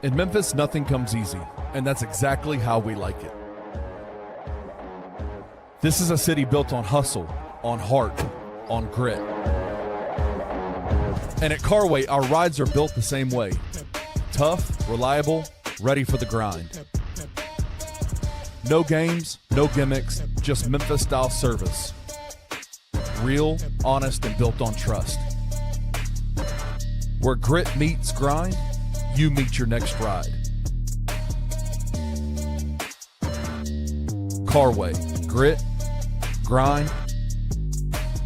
In Memphis, nothing comes easy, and that's exactly how we like it. This is a city built on hustle, on heart, on grit. And at Carway, our rides are built the same way. Tough, reliable, ready for the grind. No games, no gimmicks, just Memphis-style service. Real, honest, and built on trust. Where grit meets grind, you meet your next ride. Carway, grit, grind,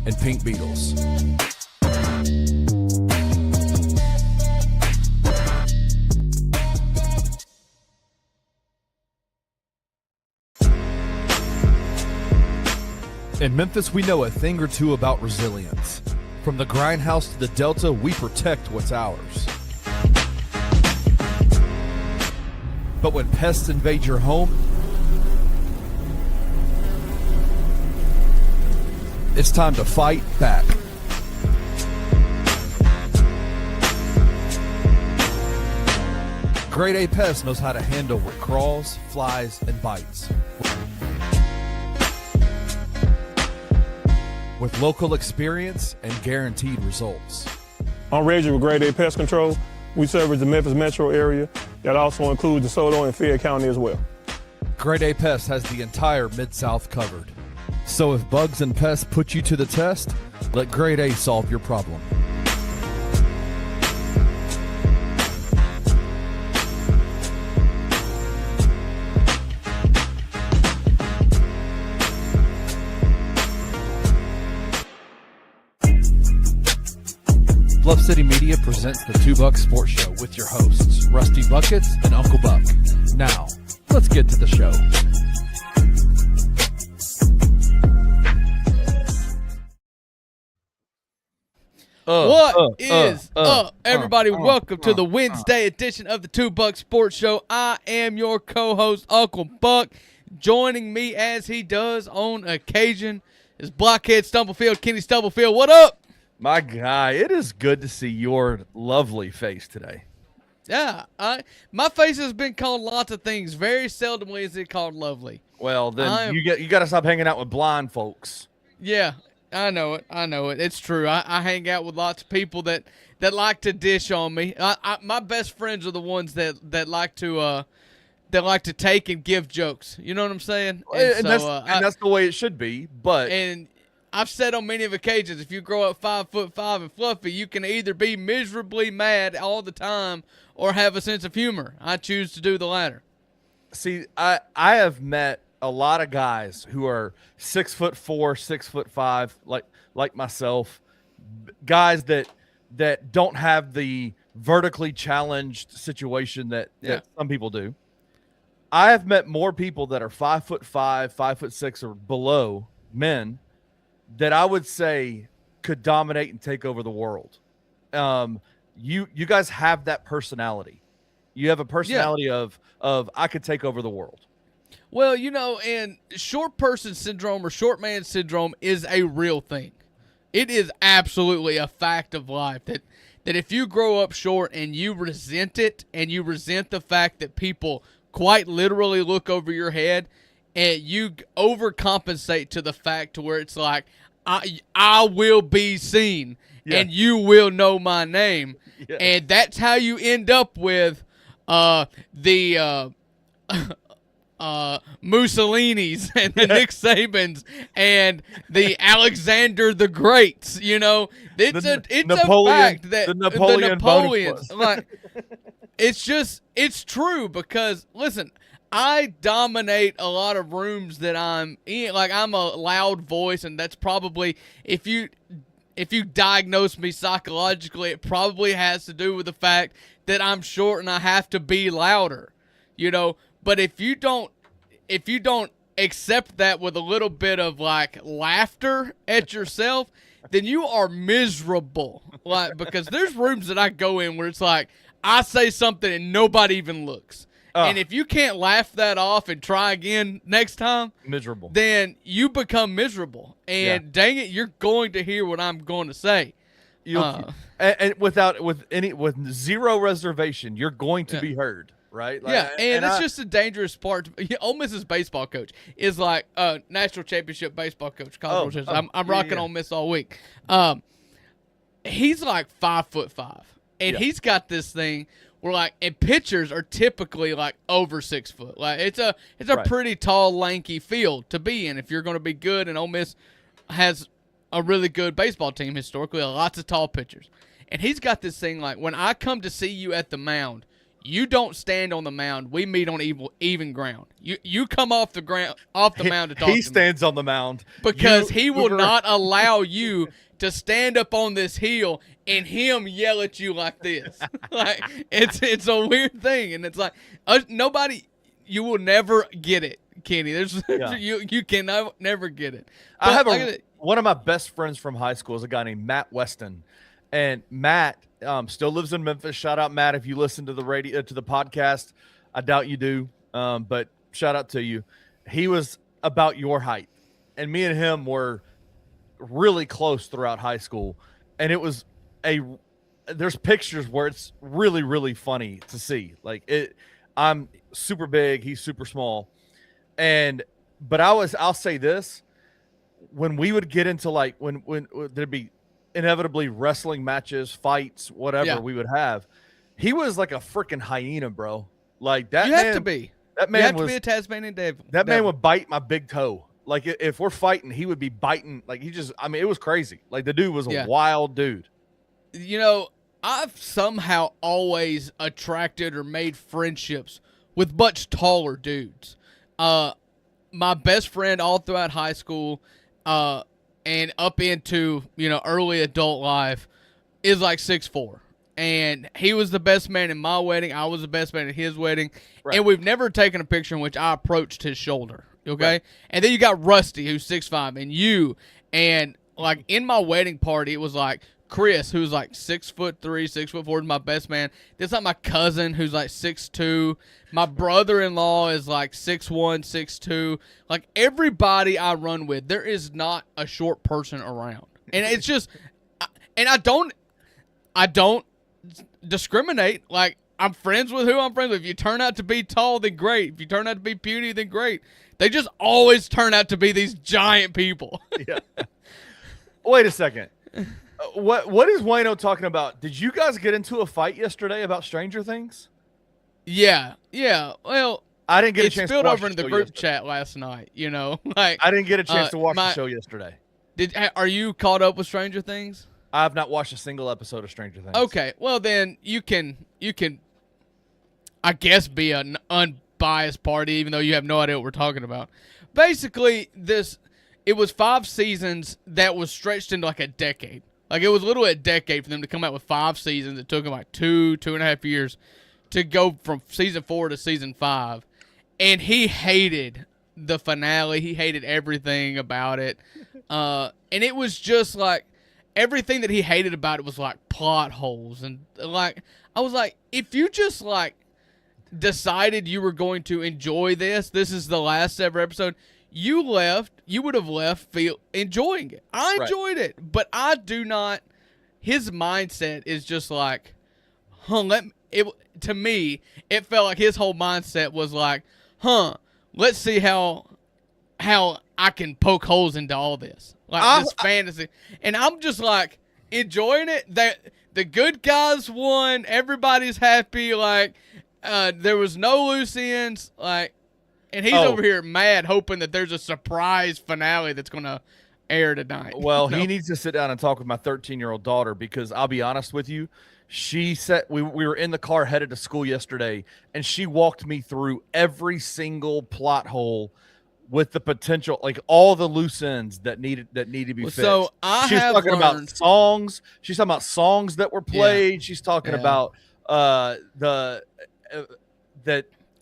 and Pink Beetles. In Memphis, we know a thing or two about resilience. From the grindhouse to the Delta, we protect what's ours. But when pests invade your home, it's time to fight back. Grade A Pest knows how to handle what crawls, flies, and bites. With local experience and guaranteed results. I'm Reggie with Grade A Pest Control. We service the Memphis metro area. That also includes DeSoto and Fayette County as well. Grade A Pest has the entire Mid-South covered. So if bugs and pests put you to the test, let Grade A solve your problem. Bluff City Media presents the 2 Buck Sports Show with your hosts, Rusty Buckets and Uncle Buck. Now, let's get to the show. What is up, everybody? Welcome to the Wednesday edition of the 2 Buck Sports Show. I am your co-host, Uncle Buck. Joining me as he does on occasion is Blockhead Stumblefield, Kenny Stumblefield. What up? My guy, it is good to see your lovely face today. Yeah, my face has been called lots of things. Very seldomly is it called lovely. Well, then you got to stop hanging out with blind folks. Yeah, I know it. It's true. I hang out with lots of people that like to dish on me. My best friends are the ones that like to take and give jokes. You know what I'm saying? And that's the way it should be. And I've said on many of occasions, if you grow up 5'5" and fluffy, you can either be miserably mad all the time or have a sense of humor. I choose to do the latter. See, I have met a lot of guys who are 6'4", 6'5", like myself, guys that don't have the vertically challenged situation that some people do. I have met more people that are 5'5", 5'6", or below men that I would say could dominate and take over the world. You guys have that personality. You have a personality of I could take over the world. Well, and short person syndrome or short man syndrome is a real thing. It is absolutely a fact of life that if you grow up short and you resent it and you resent the fact that people quite literally look over your head, and you overcompensate to the fact to where it's like, I will be seen, and you will know my name. Yes. And that's how you end up with the Mussolinis and the Nick Sabans and the Alexander the Greats. It's a fact that the Napoleons. Like, it's true because, listen, I dominate a lot of rooms that I'm in. Like, I'm a loud voice, and that's probably, if you diagnose me psychologically, it probably has to do with the fact that I'm short and I have to be louder, But if you don't accept that with a little bit of like laughter at yourself, then you are miserable. Like, because there's rooms that I go in where it's like I say something and nobody even looks. And if you can't laugh that off and try again next time, miserable, then you become miserable. And dang it, you're going to hear what I'm going to say. with zero reservation, you're going to be heard. Right? Like, and it's just a dangerous part. Ole Miss's baseball coach is like national championship baseball coach. I'm rocking Ole Miss all week. He's like 5'5", and he's got this thing where and pitchers are typically like over 6 foot. Like it's a pretty tall, lanky field to be in if you're going to be good. And Ole Miss has a really good baseball team historically, lots of tall pitchers. And he's got this thing like, when I come to see you at the mound, you don't stand on the mound. We meet on even ground. You come off the mound to talk to me. He stands on the mound because he will not allow you to stand up on this hill and him yell at you like this. Like it's a weird thing, and it's like nobody. You will never get it, Kenny. You can never get it. But I have one of my best friends from high school is a guy named Matt Weston, and Matt. Still lives in Memphis. Shout out, Matt, if you listen to the radio to the podcast. I doubt you do, but shout out to you. He was about your height, and me and him were really close throughout high school. And it was there's pictures where it's really, really funny to see. Like I'm super big, he's super small, but I'll say this: when we would get into when there'd be inevitably wrestling matches, fights, whatever we would have, he was like a freaking hyena, bro. Like that. You have to be. That man you have to be a Tasmanian devil. That man would bite my big toe. Like if we're fighting, he would be biting. Like it was crazy. Like the dude was a wild dude. You know, I've somehow always attracted or made friendships with much taller dudes. My best friend all throughout high school, and up into, early adult life is like 6'4". And he was the best man in my wedding. I was the best man at his wedding. Right. And we've never taken a picture in which I approached his shoulder. Okay? Right. And then you got Rusty, who's 6'5", and you. And, like, in my wedding party, it was like Chris, who's like 6'3", 6'4", is my best man. There's like my cousin, who's like 6'2". My brother-in-law is like 6'1", 6'2". Like everybody I run with, there is not a short person around, and it's just, and I don't discriminate. Like I'm friends with who I'm friends with. If you turn out to be tall, then great. If you turn out to be puny, then great. They just always turn out to be these giant people. Yeah. Wait a second. What is Wayno talking about? Did you guys get into a fight yesterday about Stranger Things? Yeah. Well, I didn't get a chance to watch spilled over into the group chat last night, Like I didn't get a chance to watch the show yesterday. Are you caught up with Stranger Things? I have not watched a single episode of Stranger Things. Okay, well then you can I guess be an unbiased party even though you have no idea what we're talking about. Basically, it was 5 seasons that was stretched into like a decade. Like it was literally a decade for them to come out with 5 seasons. It took them like 2.5 years to go from season 4 to season 5. And he hated the finale. He hated everything about it. And it was just like everything that he hated about it was like plot holes. And like I was like, if you just like decided you were going to enjoy this is the last ever episode, you would have left enjoying it. I enjoyed it, but I do not. His mindset is just like, to me, it felt like his whole mindset was like, let's see how I can poke holes into all this. Like this fantasy. And I'm just like enjoying it. That the good guys won. Everybody's happy. Like, there was no loose ends. Like, and he's over here mad, hoping that there's a surprise finale that's going to air tonight. Well, he needs to sit down and talk with my 13-year-old daughter because I'll be honest with you. She said we were in the car headed to school yesterday, and she walked me through every single plot hole with the potential, like all the loose ends that need to be fixed. So she's talking about songs. She's talking about songs that were played. Yeah. She's talking about that.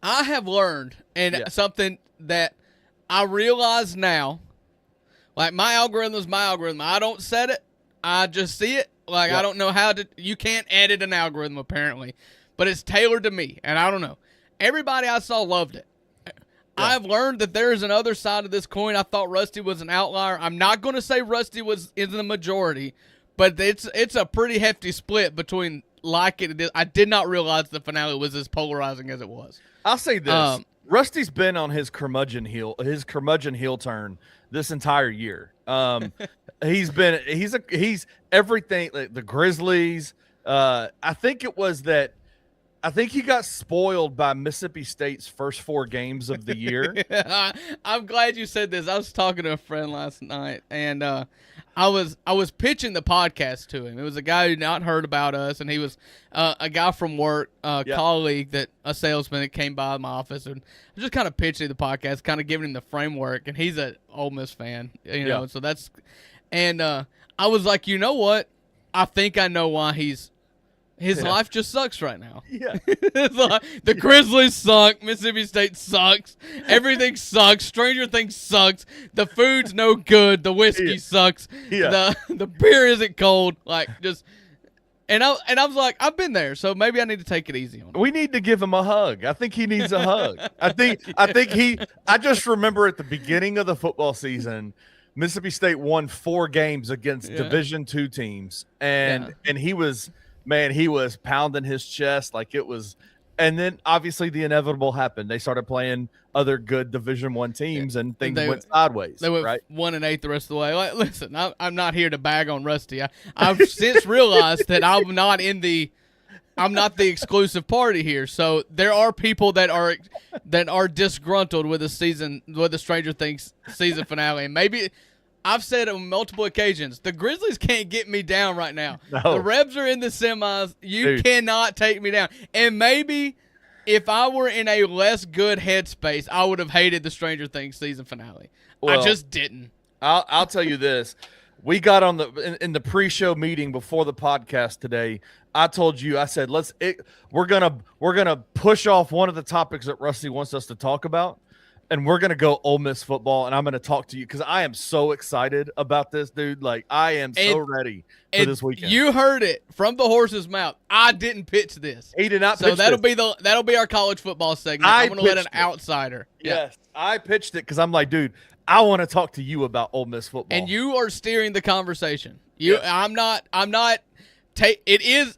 I have learned, and something that I realize now, like my algorithm is my algorithm. I don't set it. I just see it. Like, I don't know how to – you can't edit an algorithm apparently, but it's tailored to me, and I don't know. Everybody I saw loved it. Yeah. I've learned that there is another side of this coin. I thought Rusty was an outlier. I'm not going to say Rusty is in the majority, but it's a pretty hefty split between I did not realize the finale was as polarizing as it was. I'll say this: Rusty's been on his curmudgeon heel turn this entire year. He's everything, like the Grizzlies. I think he got spoiled by Mississippi State's first 4 games of the year. I'm glad you said this. I was talking to a friend last night, and I was pitching the podcast to him. It was a guy who not heard about us, and he was a guy from work, colleague, a salesman that came by my office, and I was just kind of pitching the podcast, kind of giving him the framework, and he's an Ole Miss fan, know, so that's, and I was like, you know what? I think I know why his life just sucks right now. Yeah. The Grizzlies suck. Mississippi State sucks. Everything sucks. Stranger Things sucks. The food's no good. The whiskey sucks. Yeah. The beer isn't cold. And I was like, I've been there, so maybe I need to take it easy on him. We need to give him a hug. I think he needs a hug. I just remember at the beginning of the football season, Mississippi State won 4 games against Division II teams, and he was pounding his chest like it was. And then obviously the inevitable happened. They started playing other good Division I teams, and things went sideways. They went right? 1-8 the rest of the way. Like, listen, I'm not here to bag on Rusty. I've since realized that I'm not the exclusive party here. So there are people that are disgruntled with the Stranger Things season finale, and maybe. I've said on multiple occasions, the Grizzlies can't get me down right now. No. The Rebs are in the semis. You cannot take me down. And maybe if I were in a less good headspace, I would have hated the Stranger Things season finale. Well, I just didn't. I'll tell you this. We got on in the pre-show meeting before the podcast today. I told you, I said, we're gonna push off one of the topics that Rusty wants us to talk about. And we're going to go Ole Miss football, and I'm going to talk to you because I am so excited about this, dude. Like, I am so ready for this weekend. You heard it from the horse's mouth. I didn't pitch this. He did not pitch this. That'll be our college football segment. I'm going to let an outsider. Yes, I pitched it because I'm like, dude, I want to talk to you about Ole Miss football. And you are steering the conversation. I'm not.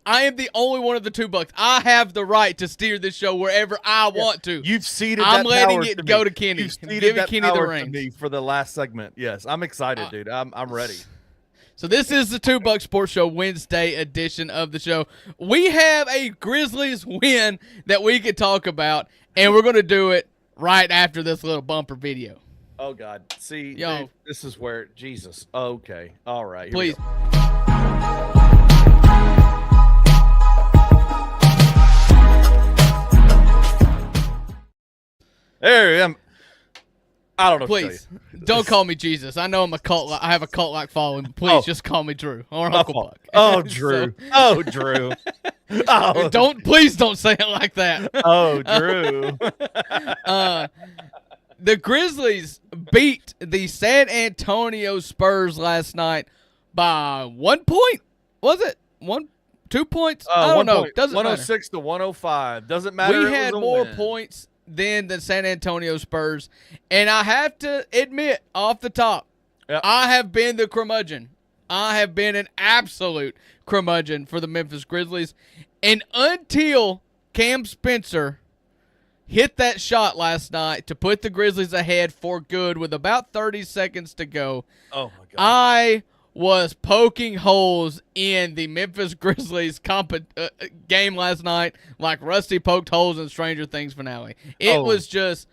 I am the only one of the 2 bucks. I have the right to steer this show wherever I want to. You've ceded I'm that letting power it to go me. to Kenny. You've ceded Giving that Kenny the power reins to me for the last segment. Yes, I'm excited, dude. I'm ready. So this is the 2 Buck Sports Show Wednesday edition of the show. We have a Grizzlies win that we could talk about, and we're going to do it right after this little bumper video. Oh, God. See, dude, this is where Jesus. Okay. All right. Please. There I am. I don't know. Please don't call me Jesus. I know I'm a cult. I have a cult-like following. Please just call me Drew or Uncle Buck. Oh, Drew. Drew. Oh, please don't say it like that. Oh, Drew. The Grizzlies beat the San Antonio Spurs last night by 1 point. Was it 2 points? I don't know. Doesn't 106 matter. to 105. Doesn't matter. We had more points than the San Antonio Spurs, and I have to admit, off the top, I have been the curmudgeon. I have been an absolute curmudgeon for the Memphis Grizzlies, and until Cam Spencer hit that shot last night to put the Grizzlies ahead for good with about 30 seconds to go, oh my God, I was poking holes in the Memphis Grizzlies game last night like Rusty poked holes in Stranger Things finale. It was just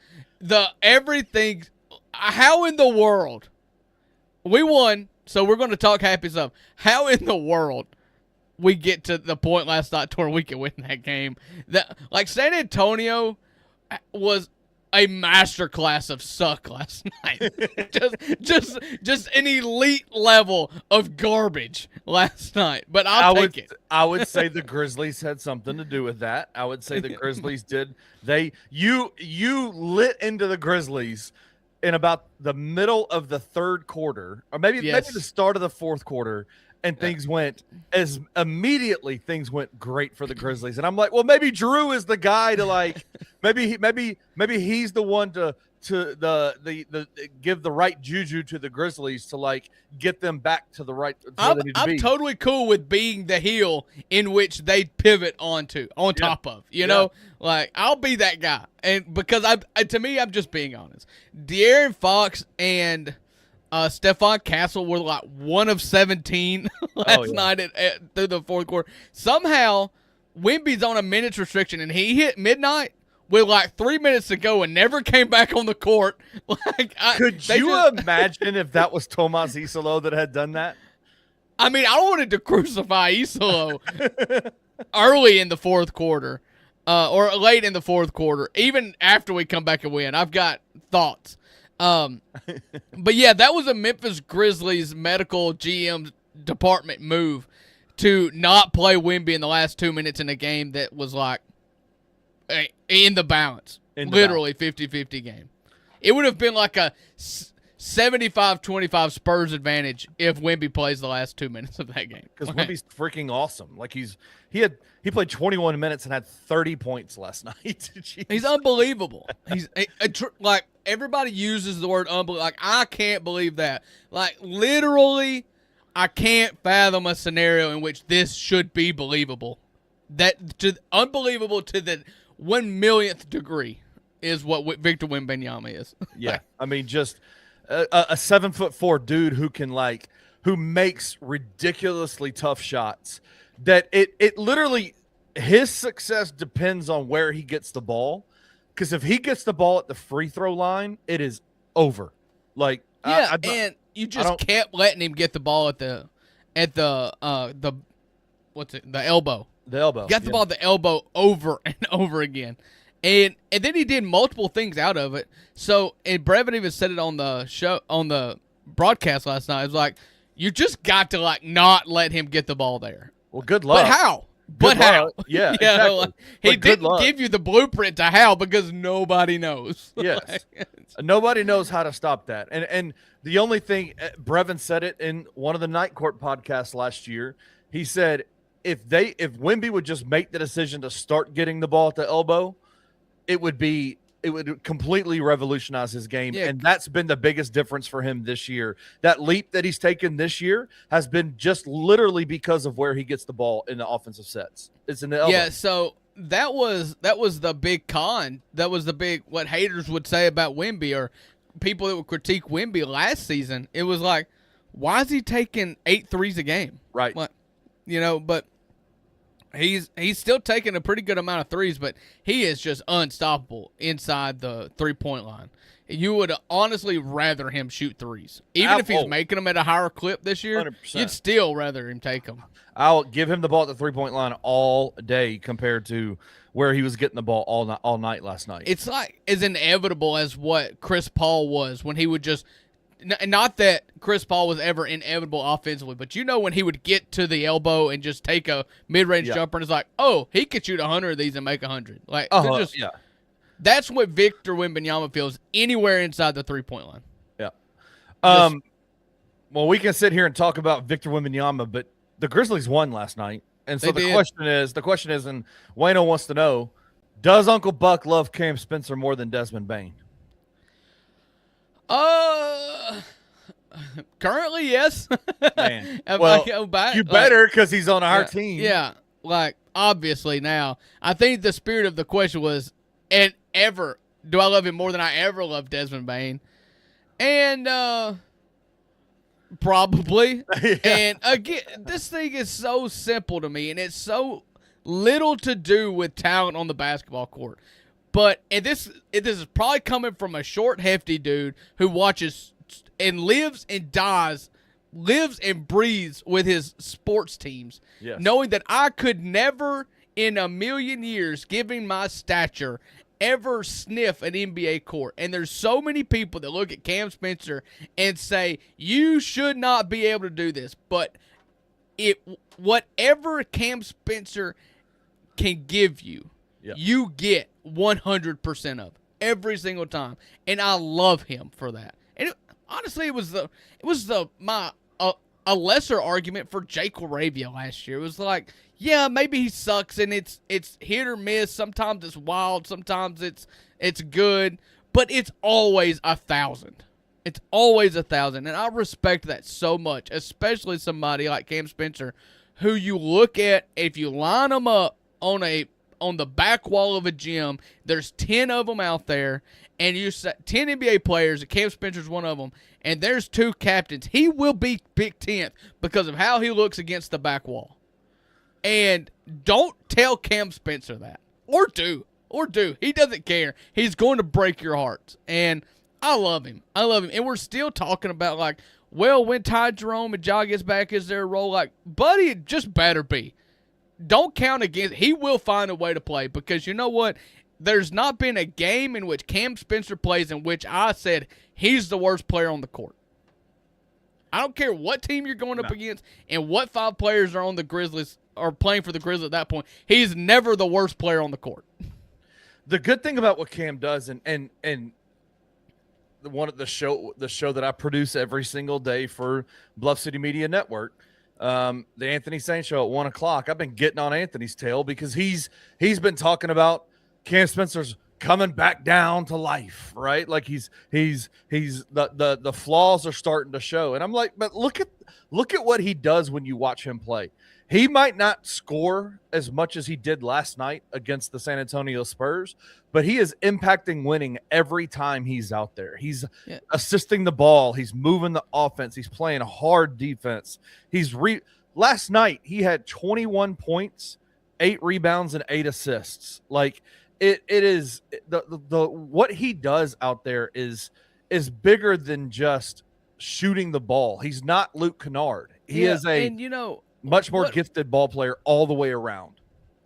everything. How in the world? We won, so we're going to talk happy stuff. How in the world we get to the point last night to where we can win that game? Like San Antonio was a masterclass of suck last night. just an elite level of garbage last night. But I'll take it. I would say the Grizzlies had something to do with that. I would say the Grizzlies did. You lit into the Grizzlies in about the middle of the 3rd quarter, or maybe the start of the 4th quarter. And things went things went great for the Grizzlies. And I'm like, well, maybe Drew is the guy to maybe he's the one to to the give the right juju to the Grizzlies to like get them back to the right. I'm totally cool with being the heel in which they pivot on top of. You know, like I'll be that guy, and because to me, I'm just being honest. De'Aaron Fox and Stephon Castle were like 1 of 17 last night through the fourth quarter. Somehow, Wemby's on a minutes restriction, and he hit midnight with like 3 minutes to go and never came back on the court. Could you imagine if that was Tomas Isolo that had done that? I mean, I wanted to crucify Isolo early in the fourth quarter or late in the fourth quarter, even after we come back and win. I've got thoughts. But, yeah, that was a Memphis Grizzlies medical GM department move to not play Wemby in the last 2 minutes in a game that was like, in the balance. Literally 50-50 game. It would have been like a 75-25 Spurs advantage if Wemby plays the last 2 minutes of that game. Because Wemby's freaking awesome. Like he played 21 minutes and had 30 points last night. He's unbelievable. He's like everybody uses the word unbelievable. Like I can't believe that. Like literally, I can't fathom a scenario in which this should be believable. Unbelievable to the 1,000,000th degree is what Victor Wembanyama is. Yeah, I mean, just a 7'4" dude who makes ridiculously tough shots. That it literally his success depends on where he gets the ball. Because if he gets the ball at the free throw line, it is over. Like and you just kept letting him get the ball at the elbow. The elbow. Got the ball at the elbow over and over again. And then he did multiple things out of it. So, and Brevin even said it on the show, on the broadcast last night. It was like, you just got to like not let him get the ball there. Well, good luck. But how? Yeah, exactly. Like, he didn't give you the blueprint to how because nobody knows. Yes. Nobody knows how to stop that. And the only thing, Brevin said it in one of the Night Court podcasts last year. He said, if Wemby would just make the decision to start getting the ball at the elbow, it would completely revolutionize his game. Yeah. And that's been the biggest difference for him this year. That leap that he's taken this year has been just literally because of where he gets the ball in the offensive sets. It's in the elbow. Yeah, so that was the big con. That was the big what haters would say about Wemby or people that would critique Wemby last season. It was like, why is he taking 8 threes a game? Right. Like, but he's still taking a pretty good amount of threes, but he is just unstoppable inside the 3-point line. You would honestly rather him shoot threes. Even if he's making them at a higher clip this year, 100%. You'd still rather him take them. I'll give him the ball at the 3-point line all day compared to where he was getting the ball all night last night. It's like as inevitable as what Chris Paul was when he would just – not that Chris Paul was ever inevitable offensively, but when he would get to the elbow and just take a mid-range jumper and it's like, oh, he could shoot 100 of these and make 100. Like, that's what Victor Wembanyama feels anywhere inside the 3-point line. Yeah. Well, we can sit here and talk about Victor Wembanyama, but the Grizzlies won last night. And so the question is, and Wayno wants to know, does Uncle Buck love Cam Spencer more than Desmond Bane? Currently, yes. Man. Well, you better because he's on our team. Yeah, like, obviously now. I think the spirit of the question was, do I love him more than I ever loved Desmond Bane? And, probably. Yeah. And, again, this thing is so simple to me, and it's so little to do with talent on the basketball court. But this is probably coming from a short, hefty dude who watches and lives and breathes with his sports teams, knowing that I could never in a million years, given my stature, ever sniff an NBA court. And there's so many people that look at Cam Spencer and say, you should not be able to do this. But whatever Cam Spencer can give you, you get 100% of every single time, and I love him for that. And honestly, it was a lesser argument for Jake LaRavia last year. It was like, yeah, maybe he sucks, and it's hit or miss. Sometimes it's wild, sometimes it's good. but it's always 1,000. It's always 1,000, and I respect that so much, especially somebody like Cam Spencer, who you look at, if you line them up on the back wall of a gym, there's 10 of them out there, and you say 10 NBA players, and Cam Spencer's one of them, and there's 2 captains. He will be picked 10th because of how he looks against the back wall. And don't tell Cam Spencer that. Or do. He doesn't care. He's going to break your hearts. And I love him. And we're still talking about, like, well, when Ty Jerome and Ja gets back, is there a role? Like, buddy, it just better be. Don't count against. He will find a way to play because you know what? There's not been a game in which Cam Spencer plays in which I said he's the worst player on the court. I don't care what team you're going up against and what 5 players are on the Grizzlies or playing for the Grizzlies at that point. He's never the worst player on the court. The good thing about what Cam does, and the show that I produce every single day for Bluff City Media Network, the Anthony Saint Show at 1:00. I've been getting on Anthony's tail because he's been talking about Cam Spencer's coming back down to life, right? Like he's the flaws are starting to show, and I'm like, but look at what he does when you watch him play. He might not score as much as he did last night against the San Antonio Spurs, but he is impacting winning every time he's out there. He's assisting the ball. He's moving the offense. He's playing hard defense. Last night he had 21 points, 8 rebounds, and 8 assists. Like it is the what he does out there is bigger than just shooting the ball. He's not Luke Kennard. He is much more gifted ball player all the way around.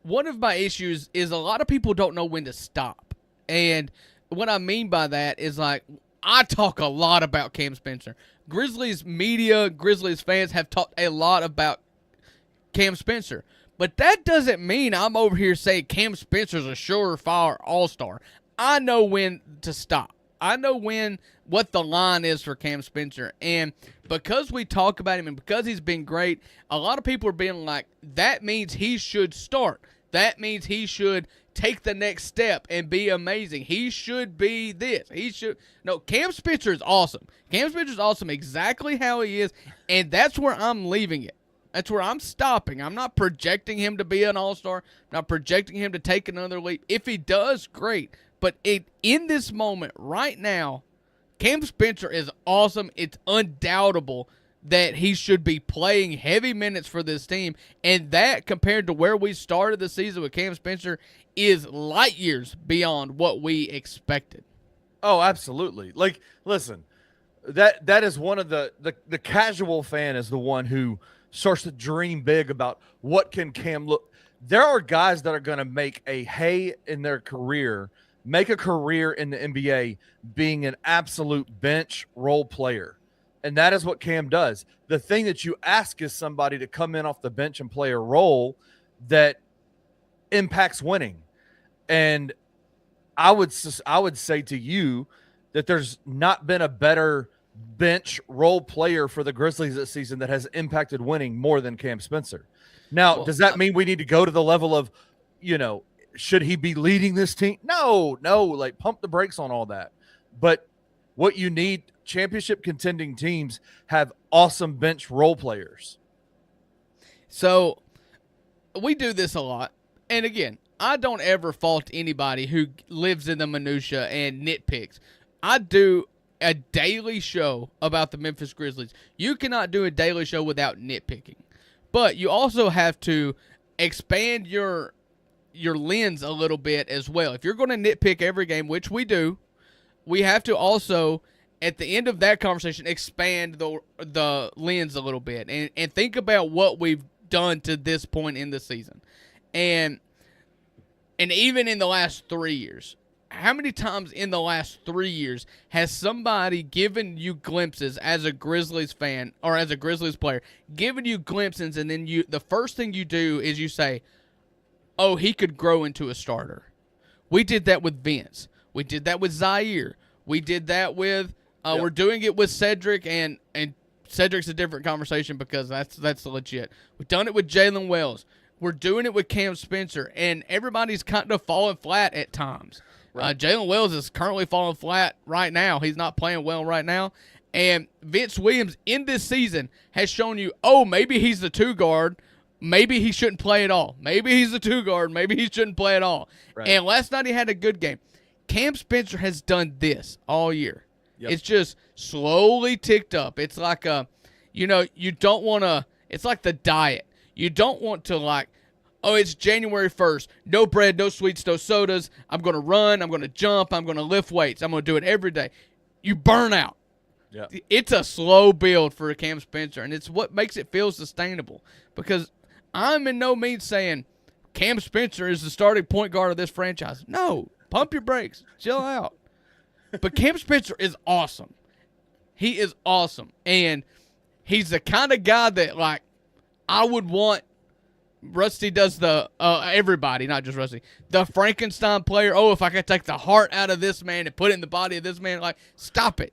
One of my issues is a lot of people don't know when to stop. And what I mean by that is, like, I talk a lot about Cam Spencer. Grizzlies media, Grizzlies fans have talked a lot about Cam Spencer. But that doesn't mean I'm over here saying Cam Spencer's a surefire all-star. I know when to stop. I know what the line is for Cam Spencer. And because we talk about him and because he's been great, a lot of people are being like, that means he should start. That means he should take the next step and be amazing. He should be this. No, Cam Spencer is awesome. Cam Spencer is awesome exactly how he is, and that's where I'm leaving it. That's where I'm stopping. I'm not projecting him to be an all-star. I'm not projecting him to take another leap. If he does, great. But in this moment, right now, Cam Spencer is awesome. It's undoubtable that he should be playing heavy minutes for this team. And that, compared to where we started the season with Cam Spencer, is light years beyond what we expected. Oh, absolutely. Like, listen, that is one of the casual fan is the one who starts to dream big about what can Cam look. There are guys that are going to make a hay in their career, make a career in the NBA being an absolute bench role player. And that is what Cam does. The thing that you ask is somebody to come in off the bench and play a role that impacts winning. And I would say to you that there's not been a better bench role player for the Grizzlies this season that has impacted winning more than Cam Spencer. Now, does that mean we need to go to the level of, should he be leading this team? No, like pump the brakes on all that. But what you need, championship contending teams have awesome bench role players. So we do this a lot. And again, I don't ever fault anybody who lives in the minutia and nitpicks. I do a daily show about the Memphis Grizzlies. You cannot do a daily show without nitpicking. But you also have to expand your lens a little bit as well. If you're going to nitpick every game, which we do, we have to also, at the end of that conversation, expand the lens a little bit and think about what we've done to this point in the season. And even in the last 3 years, how many times in the last 3 years has somebody given you glimpses as a Grizzlies fan or as a Grizzlies player, given you glimpses, and then the first thing you do is you say, oh, he could grow into a starter. We did that with Vince. We did that with Zaire. We did that with we're doing it with Cedric, and Cedric's a different conversation because that's legit. We've done it with Jalen Wells. We're doing it with Cam Spencer, and everybody's kind of falling flat at times. Right. Jalen Wells is currently falling flat right now. He's not playing well right now. And Vince Williams in this season has shown you, maybe he's the 2 guard. Maybe he shouldn't play at all. Maybe he's the 2 guard. Maybe he shouldn't play at all. Right. And last night he had a good game. Cam Spencer has done this all year. Yep. It's just slowly ticked up. It's like you don't want to, it's like the diet. You don't want to it's January 1st. No bread, no sweets, no sodas. I'm going to run. I'm going to jump. I'm going to lift weights. I'm going to do it every day. You burn out. Yeah. It's a slow build for Cam Spencer, and it's what makes it feel sustainable. Because I'm in no means saying Cam Spencer is the starting point guard of this franchise. No, pump your brakes. Chill out. But Cam Spencer is awesome. He is awesome. And he's the kind of guy that, I would want. Rusty does the everybody, not just Rusty, the Frankenstein player. If I could take the heart out of this man and put it in the body of this man, stop it.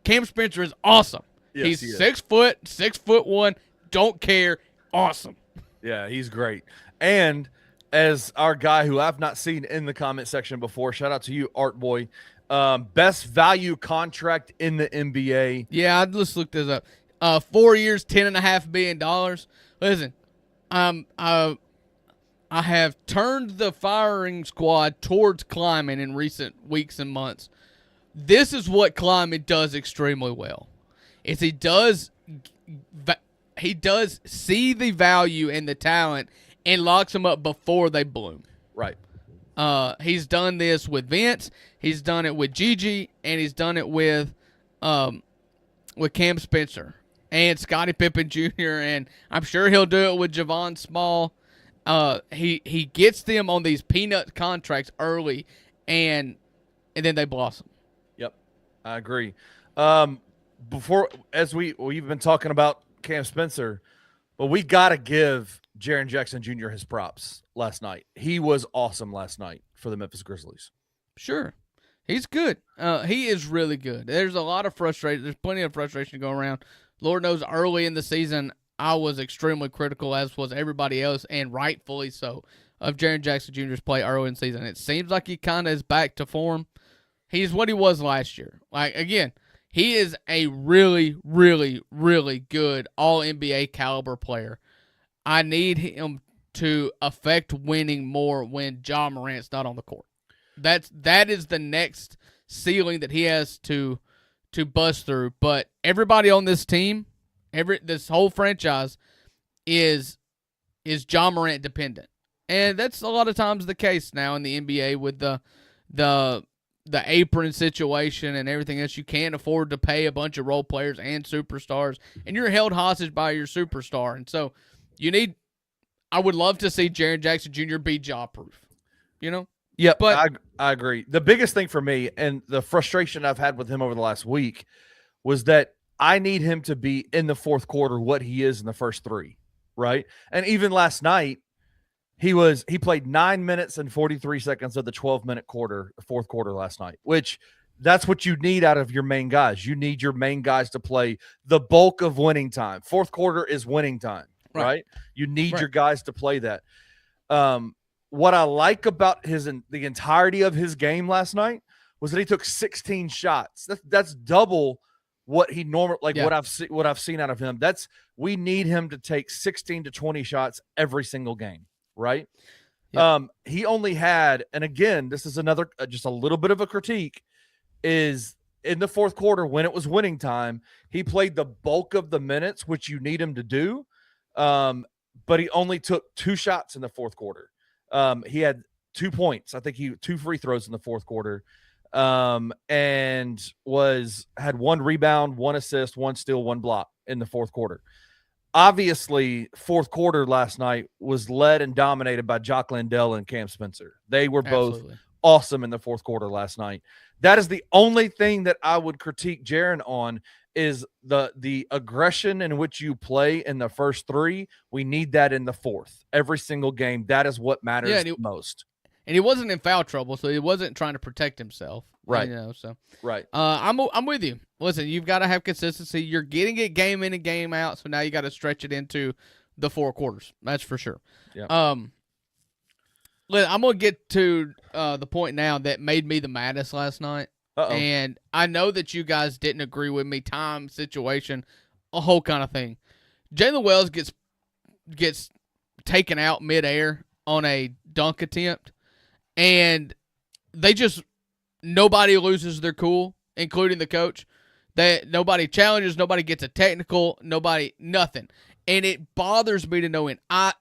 Cam Spencer is awesome. Yes, He's 6 foot, 6'1", don't care, awesome. Yeah, he's great. And as our guy who I've not seen in the comment section before, shout out to you, Art Boy. Best value contract in the NBA. Yeah, I just looked this up. 4 years, $10.5 million. Listen. I have turned the firing squad towards Kleiman in recent weeks and months. This is what Kleiman does extremely well. Is he does see the value and the talent and locks them up before they bloom. Right. He's done this with Vince. He's done it with Gigi, and he's done it with Cam Spencer. And Scottie Pippen Jr., and I'm sure he'll do it with Javon Small. He gets them on these peanut contracts early, and then they blossom. Yep, I agree. We've been talking about Cam Spencer, but we got to give Jaren Jackson Jr. his props last night. He was awesome last night for the Memphis Grizzlies. Sure. He's good. He is really good. There's a lot of frustration. There's plenty of frustration to go around. Lord knows early in the season, I was extremely critical, as was everybody else, and rightfully so, of Jaren Jackson Jr.'s play early in the season. It seems like he kind of is back to form. He's what he was last year. Again, he is a really, really, really good all-NBA caliber player. I need him to affect winning more when Ja Morant's not on the court. That is the next ceiling that he has to bust through. But everybody on this team, this whole franchise is Ja Morant dependent. And that's a lot of times the case now in the NBA with the apron situation and everything else. You can't afford to pay a bunch of role players and superstars, and you're held hostage by your superstar. And so I would love to see Jaren Jackson Jr. be Ja-proof, Yeah, but I agree. The biggest thing for me and the frustration I've had with him over the last week was that I need him to be in the fourth quarter what he is in the first three, right? And even last night, he played 9 minutes and 43 seconds of the 12-minute fourth quarter last night, which that's what you need out of your main guys. You need your main guys to play the bulk of winning time. Fourth quarter is winning time, right? You need your guys to play that. What I like about the entirety of his game last night was that he took 16 shots. That's double what he normally what I've seen out of him. We need him to take 16 to 20 shots every single game, right? Yeah. He only had, and again, this is another just a little bit of a critique, is in the fourth quarter when it was winning time, he played the bulk of the minutes, which you need him to do. But he only took 2 shots in the fourth quarter. He had 2 points. I think 2 free throws in the fourth quarter, and had 1 rebound, 1 assist, 1 steal, 1 block in the fourth quarter. Obviously, fourth quarter last night was led and dominated by Jock Landale and Cam Spencer. They were both awesome in the fourth quarter last night. That is the only thing that I would critique Jaren on, is the aggression in which you play in the first 3. We need that in the fourth. Every single game, that is what matters most. And he wasn't in foul trouble, so he wasn't trying to protect himself. Right. Right. I'm with you. Listen, you've got to have consistency. You're getting it game in and game out, so now you got to stretch it into the 4 quarters. That's for sure. Yeah. I'm gonna get to the point now that made me the maddest last night. Uh-oh. And I know that you guys didn't agree with me. Time, situation, a whole kind of thing. Jalen Wells gets taken out midair on a dunk attempt, and nobody loses their cool, including the coach. Nobody challenges, nobody gets a technical, nothing. And it bothers me to no end. I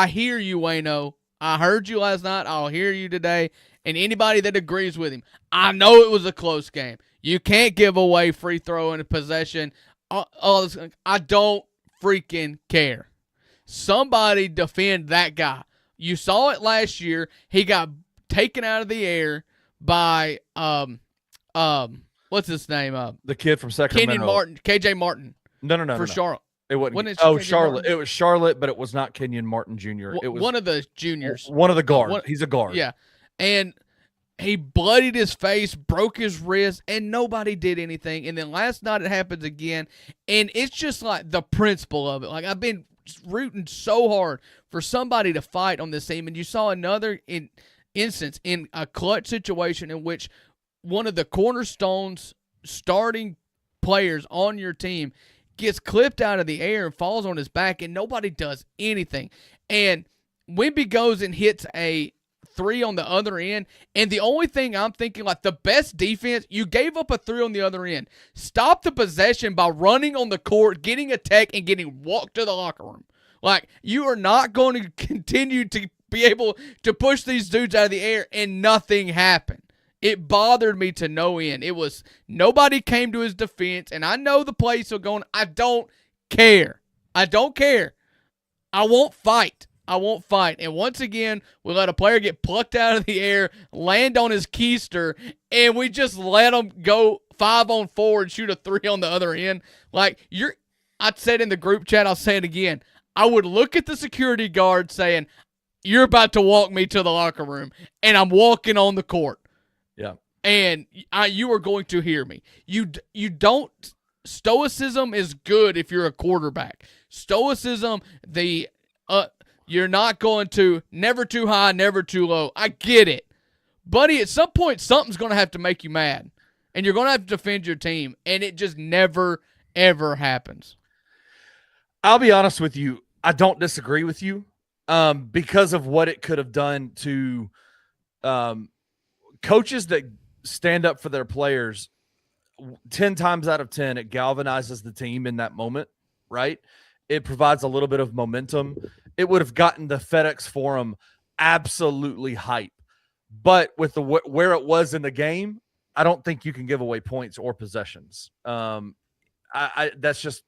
hear you, Wayno. I heard you last night. I'll hear you today. And anybody that agrees with him, I know it was a close game. You can't give away free throw and possession. I don't freaking care. Somebody defend that guy. You saw it last year. He got taken out of the air by what's his name? The kid from Sacramento. Kenyon Martin, KJ Martin. No. Charlotte. It wasn't. Charlotte. Martin? It was Charlotte, but it was not Kenyon Martin Jr. It was one of the juniors. One of the guards. He's a guard. Yeah. And he bloodied his face, broke his wrist, and nobody did anything. And then last night it happens again. And it's just like the principle of it. Like, I've been rooting so hard for somebody to fight on this team. And you saw another instance in a clutch situation in which one of the cornerstones starting players on your team gets clipped out of the air and falls on his back, and nobody does anything. And Wemby goes and hits a three on the other end, and the only thing I'm thinking, like, the best defense, you gave up a three on the other end. Stop the possession by running on the court, getting a tech, and getting walked to the locker room. Like, you are not going to continue to be able to push these dudes out of the air, and nothing happened. It bothered me to no end. It was nobody came to his defense, and I know the plays are going. I don't care. I don't care. I won't fight. And once again, we let a player get plucked out of the air, land on his keister, and we just let him go 5-on-4 and shoot a three on the other end. Like, I said in the group chat, I'll say it again. I would look at the security guard saying, "You're about to walk me to the locker room," and I'm walking on the court. Yeah. And you are going to hear me. You don't. Stoicism is good if you're a quarterback. Stoicism, you're not going to never too high, never too low. I get it. Buddy, at some point, something's going to have to make you mad. And you're going to have to defend your team. And it just never, ever happens. I'll be honest with you. I don't disagree with you because of what it could have done to coaches that stand up for their players. 10 times out of 10, it galvanizes the team in that moment, right? It provides a little bit of momentum. It would have gotten the FedEx Forum absolutely hype. But with where it was in the game, I don't think you can give away points or possessions. That's just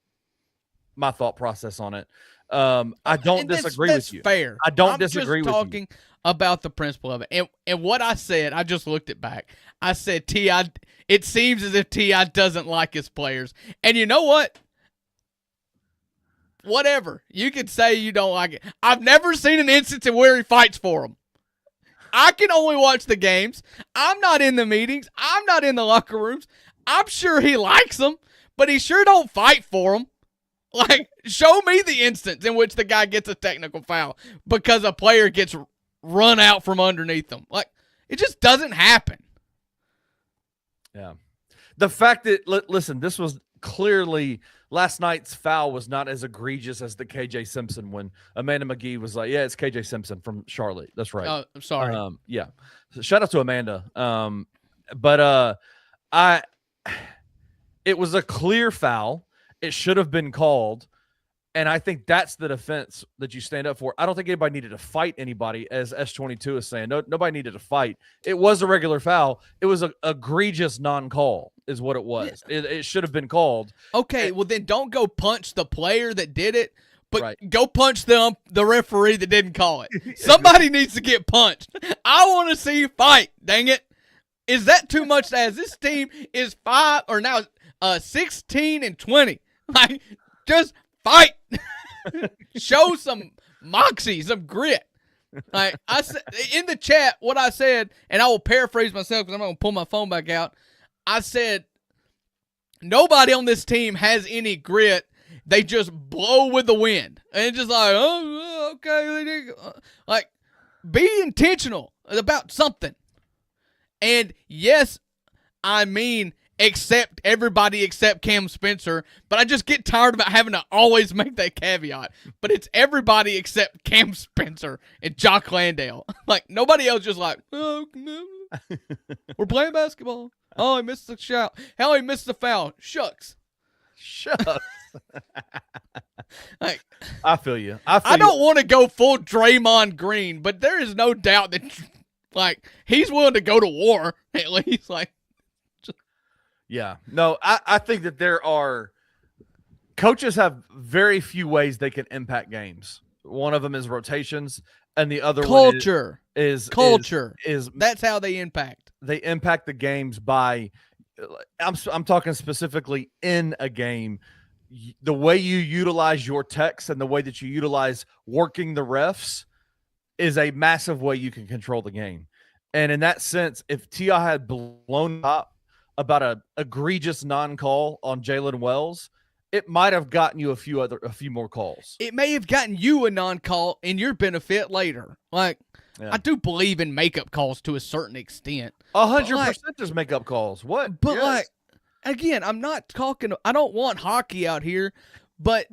my thought process on it. I don't disagree with you. Fair. I don't disagree with you. I'm just talking about the principle of it. And what I said, I just looked it back. I said, it seems as if T.I. doesn't like his players. And you know what? Whatever. You can say you don't like it. I've never seen an instance in where he fights for them. I can only watch the games. I'm not in the meetings. I'm not in the locker rooms. I'm sure he likes them, but he sure don't fight for them. Like, show me the instance in which the guy gets a technical foul because a player gets run out from underneath him. Like, it just doesn't happen. Yeah. The fact that, listen, this was clearly last night's foul was not as egregious as the KJ Simpson when Amanda McGee was like, yeah, it's KJ Simpson from Charlotte. That's right. Oh, I'm sorry. Yeah. So shout out to Amanda. It was a clear foul. It should have been called. And I think that's the defense that you stand up for. I don't think anybody needed to fight anybody, as S22 is saying. Nobody needed to fight. It was a regular foul. It was an egregious non-call is what it was. It should have been called. Okay, well then don't go punch the player that did it, but right. Go punch the referee that didn't call it. Somebody needs to get punched. I want to see you fight, dang it. Is that too much as this team is 16-20? Like, just fight. Show some moxie, some grit. Like I said in the chat, what I said, and I will paraphrase myself because I'm not going to pull my phone back out. I said, nobody on this team has any grit. They just blow with the wind. And it's just like, oh, okay. Like, be intentional about something. And yes, I mean, everybody except Cam Spencer, but I just get tired about having to always make that caveat. But it's everybody except Cam Spencer and Jock Landale. Like, nobody else just like, oh, we're playing basketball. Oh, he missed the shot. Hell, he missed the foul. Shucks. Like, I feel you. I don't want to go full Draymond Green, but there is no doubt that, like, he's willing to go to war, at least. Like, yeah. No, I think that there are coaches have very few ways they can impact games. One of them is rotations, and the other culture one is culture. That's how they impact. They impact the games by I'm talking specifically in a game. The way you utilize your text and the way that you utilize working the refs is a massive way you can control the game. And in that sense, if T.I. had blown up about a egregious non-call on Jalen Wells, it might have gotten you a few more calls. It may have gotten you a non-call in your benefit later. Like, I do believe in makeup calls to a certain extent. 100% is makeup calls. What? But like, again, I'm not talking. I don't want hockey out here, but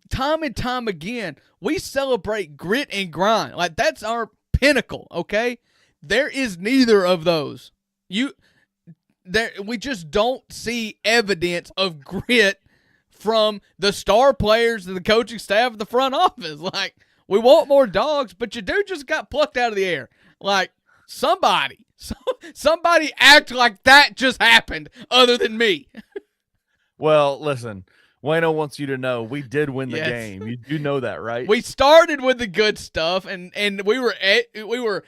time and time again, we celebrate grit and grind. Like, that's our pinnacle. Okay, there is neither of those. We just don't see evidence of grit from the star players and the coaching staff of the front office. Like, we want more dogs, but your dude just got plucked out of the air. Like, somebody act like that just happened other than me. Well, listen, Wayno wants you to know we did win the game. You do know that, right? We started with the good stuff, and we were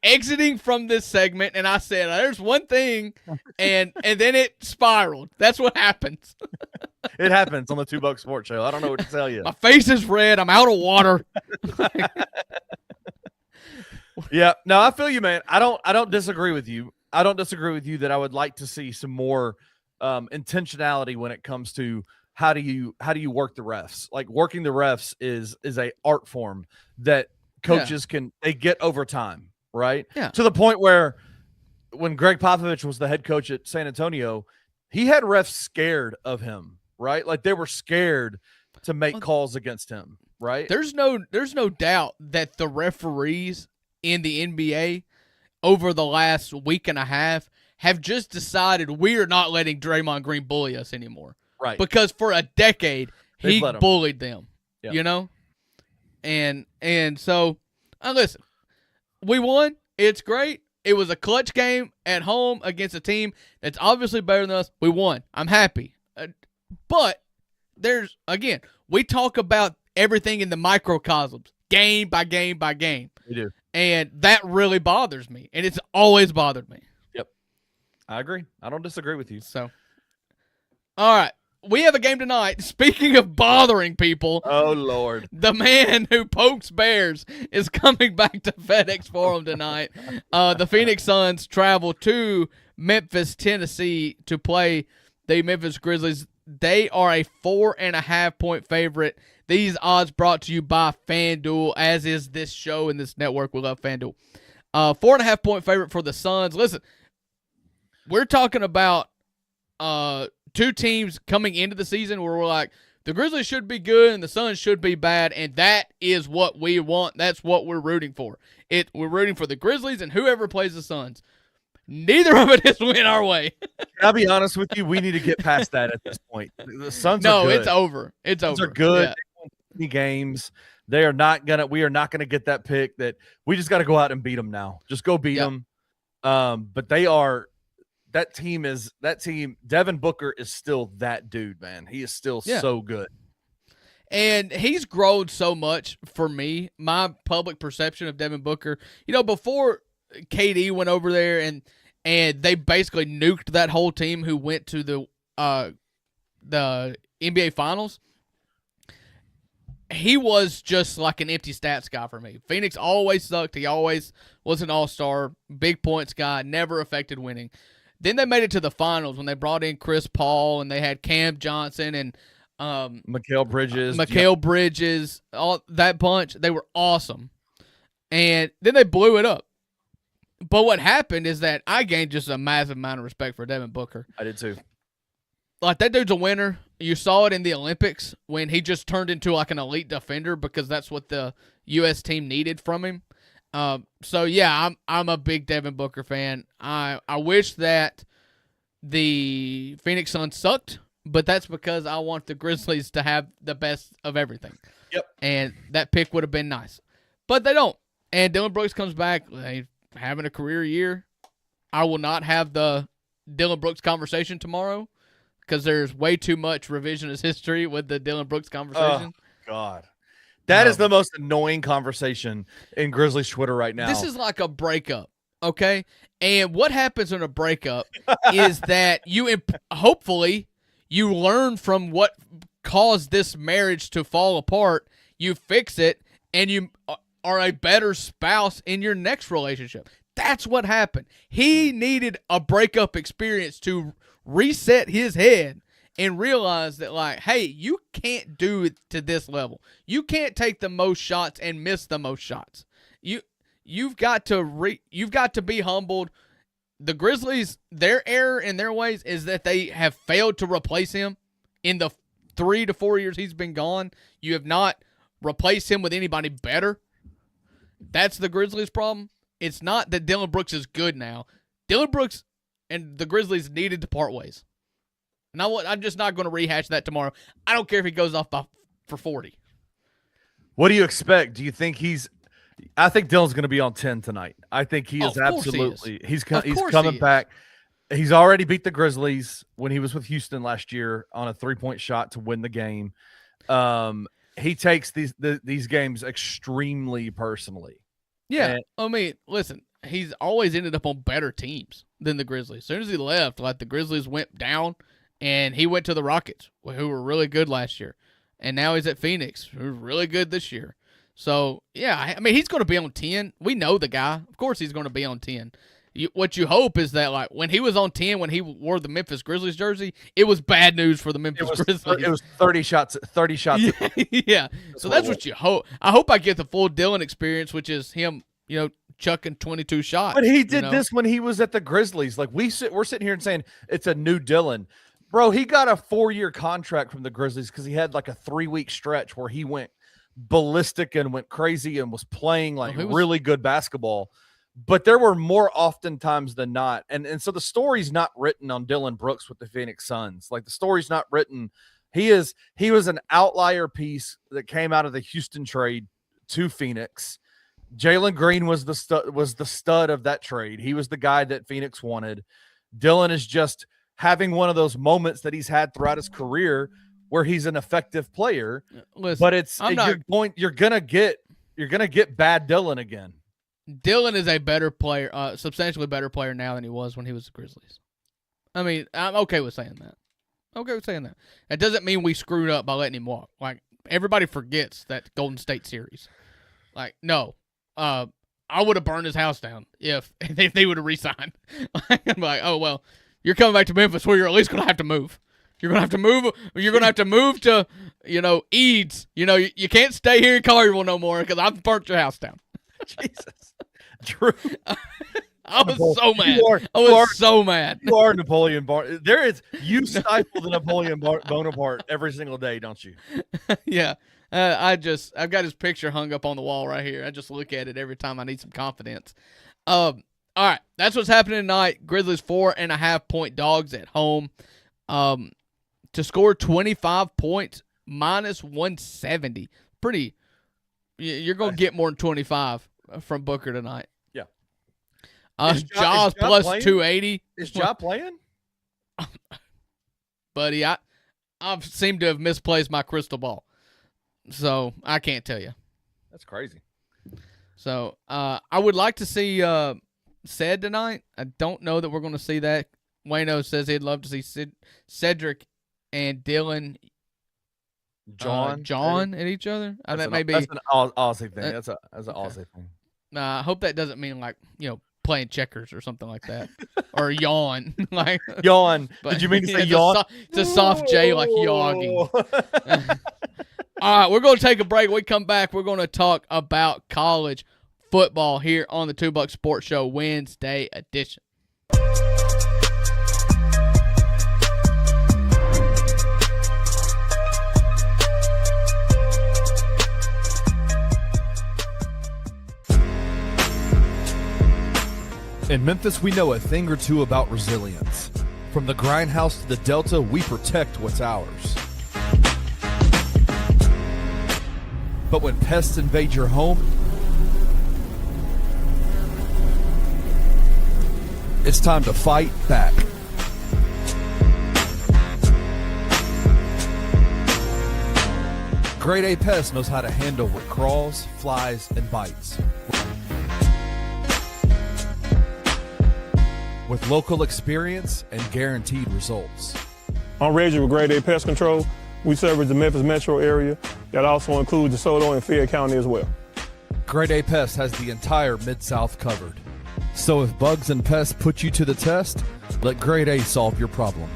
exiting from this segment, and I said, there's one thing, and then it spiraled. That's what happens. It happens on the Two Buck Sports Show. I don't know what to tell you. My face is red. I'm out of water. Yeah, no, I feel you, man. I don't disagree with you. I don't disagree with you that I would like to see some more intentionality when it comes to how do you work the refs. Like, working the refs is a art form that coaches they get over time, right? Yeah. To the point where when Greg Popovich was the head coach at San Antonio, he had refs scared of him, right? Like, they were scared to make calls against him, right? There's no doubt that the referees in the NBA over the last week and a half have just decided we are not letting Draymond Green bully us anymore. Right. Because for a decade, he bullied them, you know? And so, listen, we won. It's great. It was a clutch game at home against a team that's obviously better than us. We won. I'm happy. But again, we talk about everything in the microcosms, game by game by game. We do. And that really bothers me. And it's always bothered me. Yep. I agree. I don't disagree with you. So, all right. We have a game tonight. Speaking of bothering people. Oh, Lord. The man who pokes bears is coming back to FedEx Forum tonight. The Phoenix Suns travel to Memphis, Tennessee to play the Memphis Grizzlies. They are a 4.5-point favorite. These odds brought to you by FanDuel, as is this show and this network. We love FanDuel. 4.5-point favorite for the Suns. Listen, we're talking about two teams coming into the season where we're like, the Grizzlies should be good and the Suns should be bad, and that is what we want. That's what we're rooting for. We're rooting for the Grizzlies and whoever plays the Suns. Neither of it is went our way. I'll be honest with you. We need to get past that at this point. The Suns are good. No, it's over. It's over. Suns are good. Yeah. They won 20 games. We are not gonna get that pick. That we just got to go out and beat them now. Just go beat them. But that team. Devin Booker is still that dude, man. He is still so good. And he's grown so much for me. My public perception of Devin Booker, before KD went over there and they basically nuked that whole team who went to the NBA Finals. He was just like an empty stats guy for me. Phoenix always sucked. He always was an all-star, big points guy, never affected winning. Then they made it to the finals when they brought in Chris Paul and they had Cam Johnson and Mikal Bridges, all that bunch. They were awesome. And then they blew it up. But what happened is that I gained just a massive amount of respect for Devin Booker. I did too. Like, that dude's a winner. You saw it in the Olympics when he just turned into like an elite defender because that's what the U.S. team needed from him. So yeah, I'm a big Devin Booker fan. I wish that the Phoenix Suns sucked, but that's because I want the Grizzlies to have the best of everything. Yep. And that pick would have been nice. But they don't. And Dylan Brooks comes back. He's having a career year. I will not have the Dylan Brooks conversation tomorrow because there's way too much revisionist history with the Dylan Brooks conversation. Oh, God. That is the most annoying conversation in Grizzlies Twitter right now. This is like a breakup, okay? And what happens in a breakup is that hopefully you learn from what caused this marriage to fall apart, you fix it, and you are a better spouse in your next relationship. That's what happened. He needed a breakup experience to reset his head and realize that, like, hey, you can't do it to this level. You can't take the most shots and miss the most shots. You've got to be humbled. The Grizzlies, their error in their ways is that they have failed to replace him in the 3 to 4 years he's been gone. You have not replaced him with anybody better. That's the Grizzlies' problem. It's not that Dylan Brooks is good now. Dylan Brooks and the Grizzlies needed to part ways. Now, I'm just not going to rehash that tomorrow. I don't care if he goes off for 40. What do you expect? Do you think I think Dylan's going to be on 10 tonight. I think he is absolutely. He's coming back. He's already beat the Grizzlies when he was with Houston last year on a 3-point shot to win the game. He takes these games extremely personally. Yeah, I mean, listen, he's always ended up on better teams than the Grizzlies. As soon as he left, like, the Grizzlies went down, and he went to the Rockets, who were really good last year. And now he's at Phoenix, who's really good this year. So, yeah, I mean, he's going to be on 10. We know the guy. Of course he's going to be on 10. What you hope is that, like, when he was on 10, when he wore the Memphis Grizzlies jersey, it was bad news for the Memphis Grizzlies. It was 30 shots. Yeah. So that's what you hope. I hope I get the full Dylan experience, which is him, chucking 22 shots. But he did this when he was at the Grizzlies. Like, we're sitting here and saying it's a new Dylan. Bro, he got a 4-year contract from the Grizzlies because he had like a 3-week stretch where he went ballistic and went crazy and was playing really good basketball. But there were more often times than not. And so the story's not written on Dylan Brooks with the Phoenix Suns. Like, the story's not written. He was an outlier piece that came out of the Houston trade to Phoenix. Jalen Green was the stud of that trade. He was the guy that Phoenix wanted. Dylan is just having one of those moments that he's had throughout his career where he's an effective player. Listen, but you're gonna get bad Dylan again. Dylan is a better player, substantially better player now than he was when he was the Grizzlies. I mean, I'm okay with saying that. That doesn't mean we screwed up by letting him walk. Like, everybody forgets that Golden State series. Like, no. I would have burned his house down if they would have re-signed. I'm like, oh, well, you're coming back to Memphis where you're at least going to have to move. You're going to have to move. You're going to have to move to, Eads. You can't stay here in Collierville no more because I've burnt your house down. Jesus. Drew. I was so mad. I was so mad. You are Napoleon Bonaparte. You stifle the Napoleon Bonaparte every single day, don't you? Yeah. I've got his picture hung up on the wall right here. I just look at it every time I need some confidence. All right. That's what's happening tonight. Grizzlies 4.5-point dogs at home. To score 25 points, minus 170. Pretty. You're going to get more than 25 from Booker tonight. Yeah. Jaws plus 280. Is Ja playing? Buddy, I've seemed to have misplaced my crystal ball. So I can't tell you. That's crazy. So I would like to see Ced tonight. I don't know that we're going to see that. Wayno says he'd love to see Cedric and Dylan John at each other. That's an Aussie thing. That's an Aussie thing. I hope that doesn't mean playing checkers or something like that, or yawn yawn. Did you mean to say yawn? It's a soft J like yawning. All right, we're going to take a break. When we come back, we're going to talk about college football here on the Two Buck Sports Show Wednesday edition. In Memphis, we know a thing or two about resilience. From the grindhouse to the Delta, we protect what's ours. But when pests invade your home, it's time to fight back. Grade A Pest knows how to handle what crawls, flies, and bites. With local experience and guaranteed results. I'm Reggie with Grade A Pest Control. We service the Memphis metro area. That also includes DeSoto and Fayette County as well. Grade A Pest has the entire Mid-South covered. So if bugs and pests put you to the test, let Grade A solve your problem.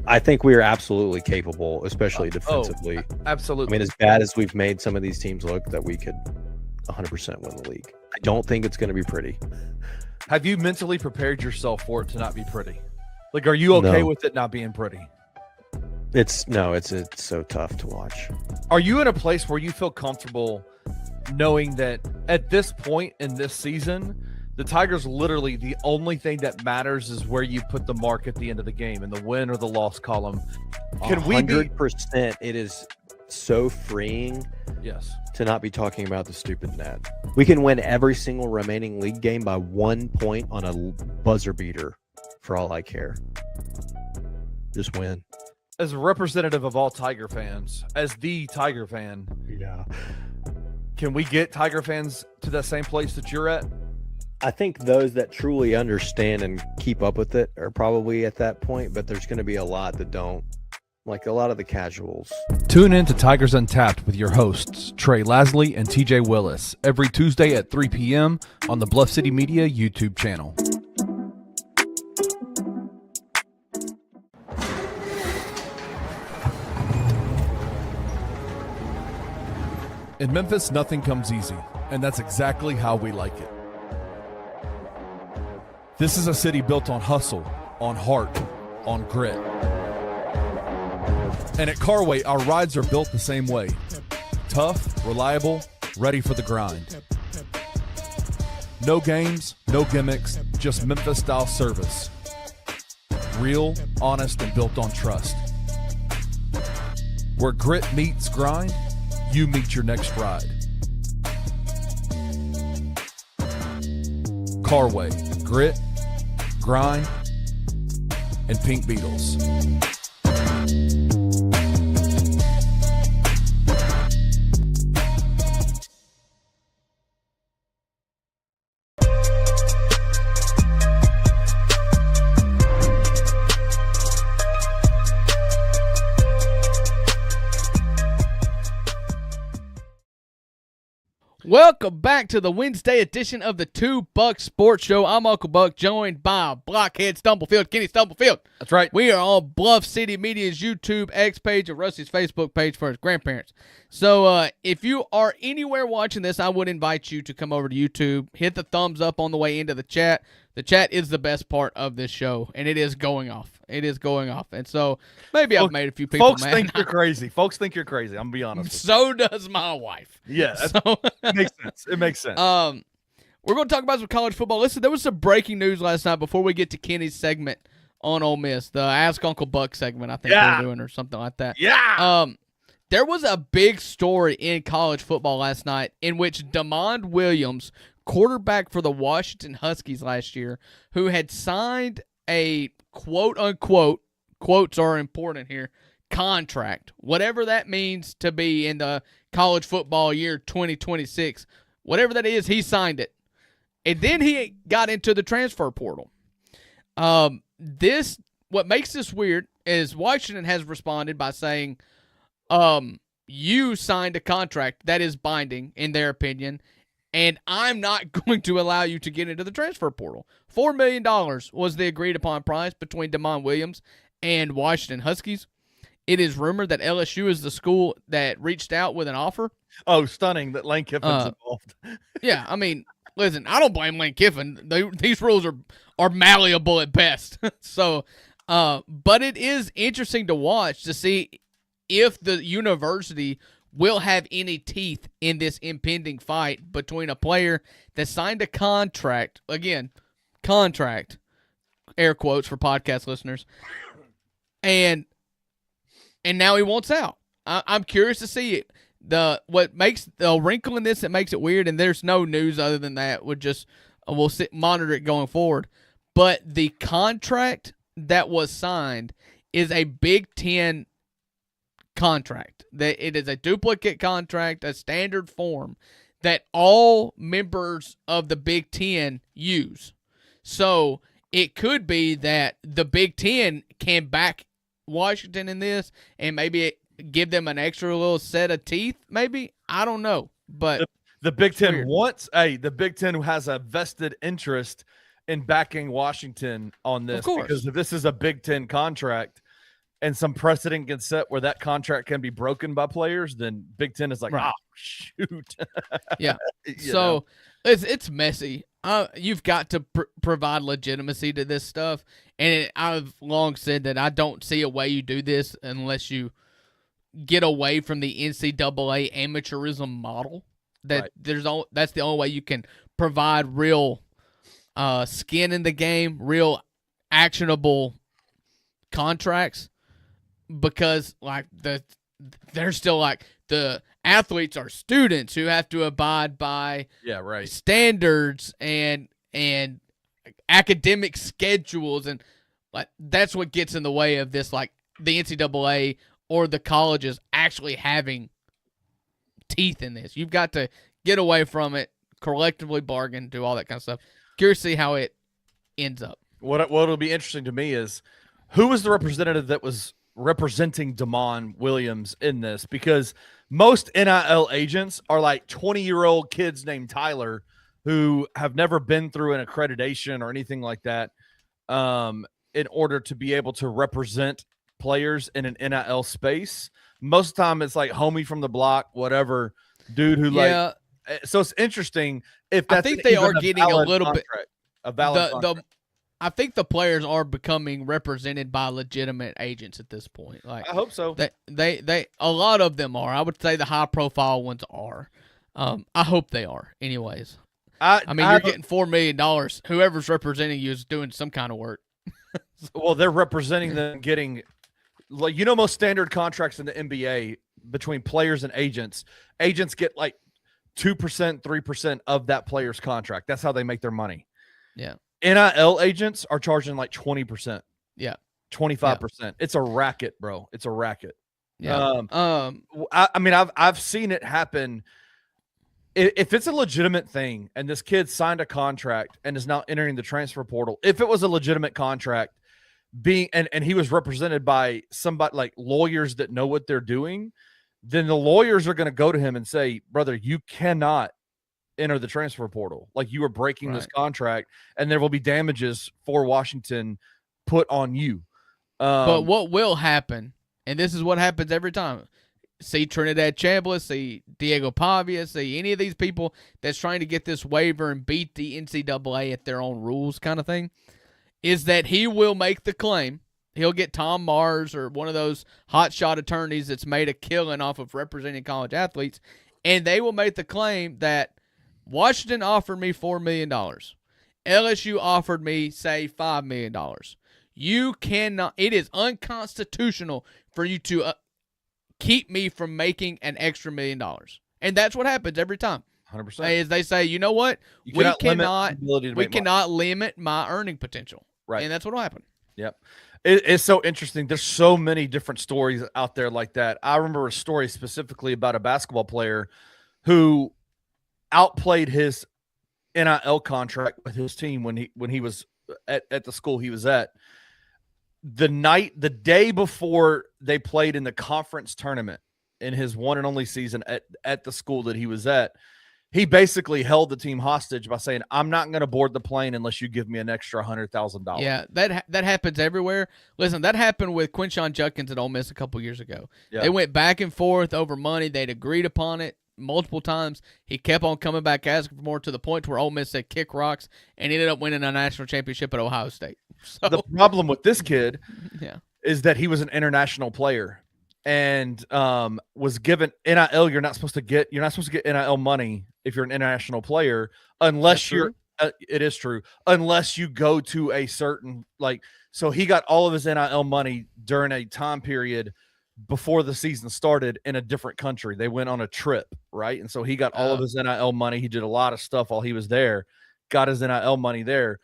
I think we are absolutely capable, especially defensively. Absolutely. I mean, as bad as we've made some of these teams look, that we could 100% win the league. I don't think it's going to be pretty. Have you mentally prepared yourself for it to not be pretty? Like, are you okay with it not being pretty? It's so tough to watch. Are you in a place where you feel comfortable knowing that at this point in this season, the Tigers literally the only thing that matters is where you put the mark at the end of the game in the win or the loss column? Can we be 100%? It is so freeing. Yes. To not be talking about the stupid net. We can win every single remaining league game by 1 point on a buzzer beater for all I care. Just win. As a representative of all Tiger fans, as the Tiger fan, yeah, can we get Tiger fans to that same place that you're at? I think those that truly understand and keep up with it are probably at that point, but there's going to be a lot that don't, like a lot of the casuals. Tune in to Tigers Untapped with your hosts, Trey Lasley and TJ Willis, every Tuesday at 3 p.m. on the Bluff City Media YouTube channel. In Memphis, nothing comes easy, and that's exactly how we like it. This is a city built on hustle, on heart, on grit. And at Carway, our rides are built the same way. Tough, reliable, ready for the grind. No games, no gimmicks, just Memphis-style service. Real, honest, and built on trust. Where grit meets grind, you meet your next ride. Carway, grit, grind, and Pink Beetles. Welcome back to the Wednesday edition of the Two Buck Sports Show. I'm Uncle Buck, joined by Blockhead Stumblefield, Kenny Stumblefield. That's right. We are on Bluff City Media's YouTube X page and Rusty's Facebook page for his grandparents. So if you are anywhere watching this, I would invite you to come over to YouTube, hit the thumbs up on the way into the chat. The chat is the best part of this show, and it is going off. It is going off. And so maybe I've made a few people folks mad. Think you're crazy. Folks think you're crazy. I'm going to be honest with So does my wife. Yeah, So, it makes sense. It makes sense. We're going to talk about some college football. Listen, there was some breaking news last night before we get to Kenny's segment on Ole Miss, the Ask Uncle Buck segment, I think we're doing, or something like that. Yeah. There was a big story in college football last night in which DeMond Williams, quarterback for the Washington Huskies last year, who had signed a quote-unquote, quotes are important here, contract, whatever that means to be in the college football year 2026, whatever that is, he signed it. And then he got into the transfer portal. What makes this weird is Washington has responded by saying, you signed a contract that is binding, in their opinion, and I'm not going to allow you to get into the transfer portal. $4 million was the agreed upon price between Damon Williams and Washington Huskies. It is rumored that LSU is the school that reached out with an offer. Oh, stunning that Lane Kiffin's involved. Yeah, I mean, listen, I don't blame Lane Kiffin. These rules are malleable at best. So, but it is interesting to watch to see if the university will have any teeth in this impending fight between a player that signed a contract, again, contract, air quotes for podcast listeners, and now he wants out. I'm curious to see it. What makes the wrinkle in this that makes it weird, and there's no news other than that. We'll monitor it going forward. But the contract that was signed is a Big Ten contract. That it is a duplicate contract, a standard form that all members of the Big Ten use. So it could be that the Big Ten can back Washington in this and maybe give them an extra little set of teeth, maybe. I don't know. But the Big Ten the Big Ten has a vested interest in backing Washington on this, because if this is a Big Ten contract and some precedent gets set where that contract can be broken by players, then Big Ten is like, right. Oh, shoot. Yeah. So it's messy. You've got to provide legitimacy to this stuff. And I've long said that I don't see a way you do this unless you get away from the NCAA amateurism model. That's the only way you can provide real skin in the game, real actionable contracts, because like they're still like the athletes are students who have to abide by standards and academic schedules, and like that's what gets in the way of this, like the NCAA or the colleges actually having teeth in this. You've got to get away from it, collectively bargain, do all that kind of stuff. Curious to see how it ends up. What'll be interesting to me is who was the representative that was representing Damon Williams in this, because most NIL agents are like 20-year-old kids named Tyler who have never been through an accreditation or anything like that in order to be able to represent players in an NIL space. Most of the time it's like homie from the block, whatever dude who like. So it's interesting if that's, I think they are getting a little contract, bit a valid contract. I think the players are becoming represented by legitimate agents at this point. Like, I hope so. They a lot of them are. I would say the high profile ones are. I hope they are. Anyways, I mean, you're getting $4 million. Whoever's representing you is doing some kind of work. Well, they're representing them getting, like, most standard contracts in the NBA between players and agents get like 2%, 3% of that player's contract. That's how they make their money. Yeah. NIL agents are charging like 20%. Yeah. 25%. Yeah. It's a racket, bro. It's a racket. Yeah. I mean, I've seen it happen. If it's a legitimate thing and this kid signed a contract and is now entering the transfer portal, if it was a legitimate contract and he was represented by somebody like lawyers that know what they're doing, then the lawyers are going to go to him and say, brother, you cannot enter the transfer portal. Like, you are breaking this contract, and there will be damages for Washington put on you. But what will happen, and this is what happens every time, see Trinidad Chambliss, see Diego Pavia, see any of these people that's trying to get this waiver and beat the NCAA at their own rules kind of thing, is that he will make the claim. He'll get Tom Mars or one of those hotshot attorneys that's made a killing off of representing college athletes, and they will make the claim that Washington offered me $4 million. LSU offered me, say, $5 million. You cannot, it is unconstitutional for you to keep me from making an extra $1 million. And that's what happens every time. 100%. Is they say, you know what? We cannot limit my earning potential. Right. And that's what will happen. Yep. It's so interesting. There's so many different stories out there like that. I remember a story specifically about a basketball player who outplayed his NIL contract with his team when he was at the school he was at. The day before they played in the conference tournament in his one and only season at the school that he was at, he basically held the team hostage by saying, "I'm not going to board the plane unless you give me an extra $100,000." Yeah, that happens everywhere. Listen, that happened with Quinshon Judkins at Ole Miss a couple years ago. Yeah. They went back and forth over money. They'd agreed upon it multiple times. He kept on coming back asking for more to the point where Ole Miss said kick rocks, and he ended up winning a national championship at Ohio State. So the problem with this kid yeah. is that he was an international player and was given NIL. You're not supposed to get NIL money if you're an international player unless you're it is true, unless you go to a certain so he got all of his NIL money during a time period before the season started in a different country. They went on a trip, right? And so he got all of his NIL money. He did a lot of stuff while he was there, got his NIL money there.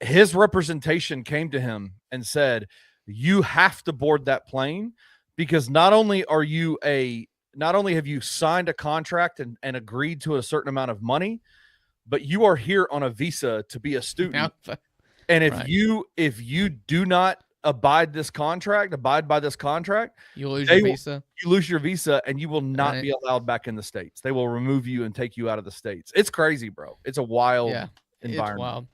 His representation came to him and said, you have to board that plane because not only have you signed a contract and agreed to a certain amount of money, but you are here on a visa to be a student. And if you do not abide by this contract, you lose your visa. You lose your visa and you will not be allowed back in the States. They will remove you and take you out of the States. It's crazy, bro. It's a wild environment. It's wild.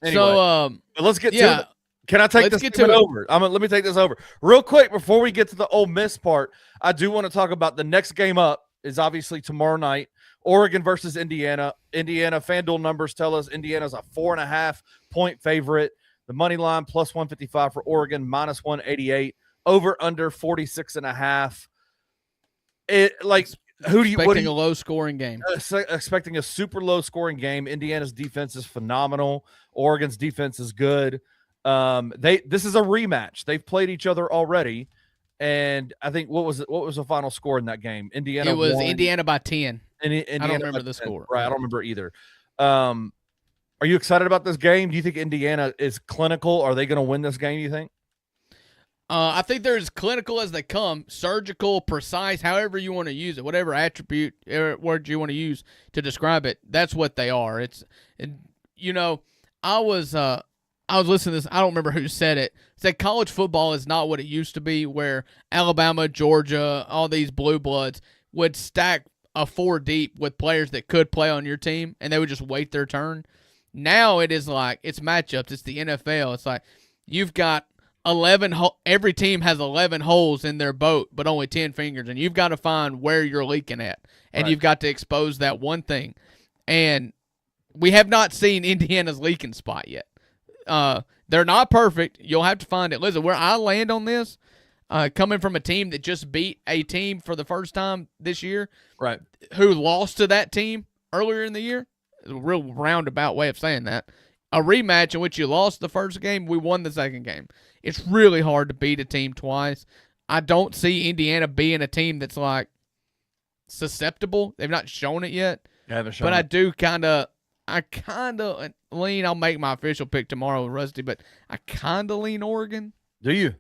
Anyway, so let's get to it. Can I take this over? Let me take this over real quick before we get to the Ole Miss part. I do want to talk about the next game up is obviously tomorrow night, Oregon versus Indiana. Indiana FanDuel numbers tell us Indiana's a 4.5-point favorite. The money line plus 155 for Oregon, minus 188. Over under 46.5. Expecting a low scoring game. Expecting a super low scoring game. Indiana's defense is phenomenal. Oregon's defense is good. This is a rematch. They've played each other already, and I think what was the final score in that game? Indiana. It was won. Indiana by 10. Indiana I don't remember the score. Right, I don't remember either. Are you excited about this game? Do you think Indiana is clinical? Are they going to win this game? You think? I think they're as clinical as they come, surgical, precise, however you want to use it, whatever attribute or word you want to use to describe it. That's what they are. I was listening to this. I don't remember who said it. Said college football is not what it used to be, where Alabama, Georgia, all these blue bloods would stack a 4 deep with players that could play on your team, and they would just wait their turn. Now it is like it's matchups. It's the NFL. It's like you've got 11. Every team has 11 holes in their boat, but only 10 fingers, and you've got to find where you're leaking at, and you've got to expose that one thing. And we have not seen Indiana's leaking spot yet. They're not perfect. You'll have to find it. Listen, where I land on this, coming from a team that just beat a team for the first time this year, right? Who lost to that team earlier in the year. A real roundabout way of saying that. A rematch in which you lost the first game, we won the second game. It's really hard to beat a team twice. I don't see Indiana being a team that's like susceptible. They've not shown it yet. But I do kind of lean. I'll make my official pick tomorrow with Rusty, but I kind of lean Oregon. Do you?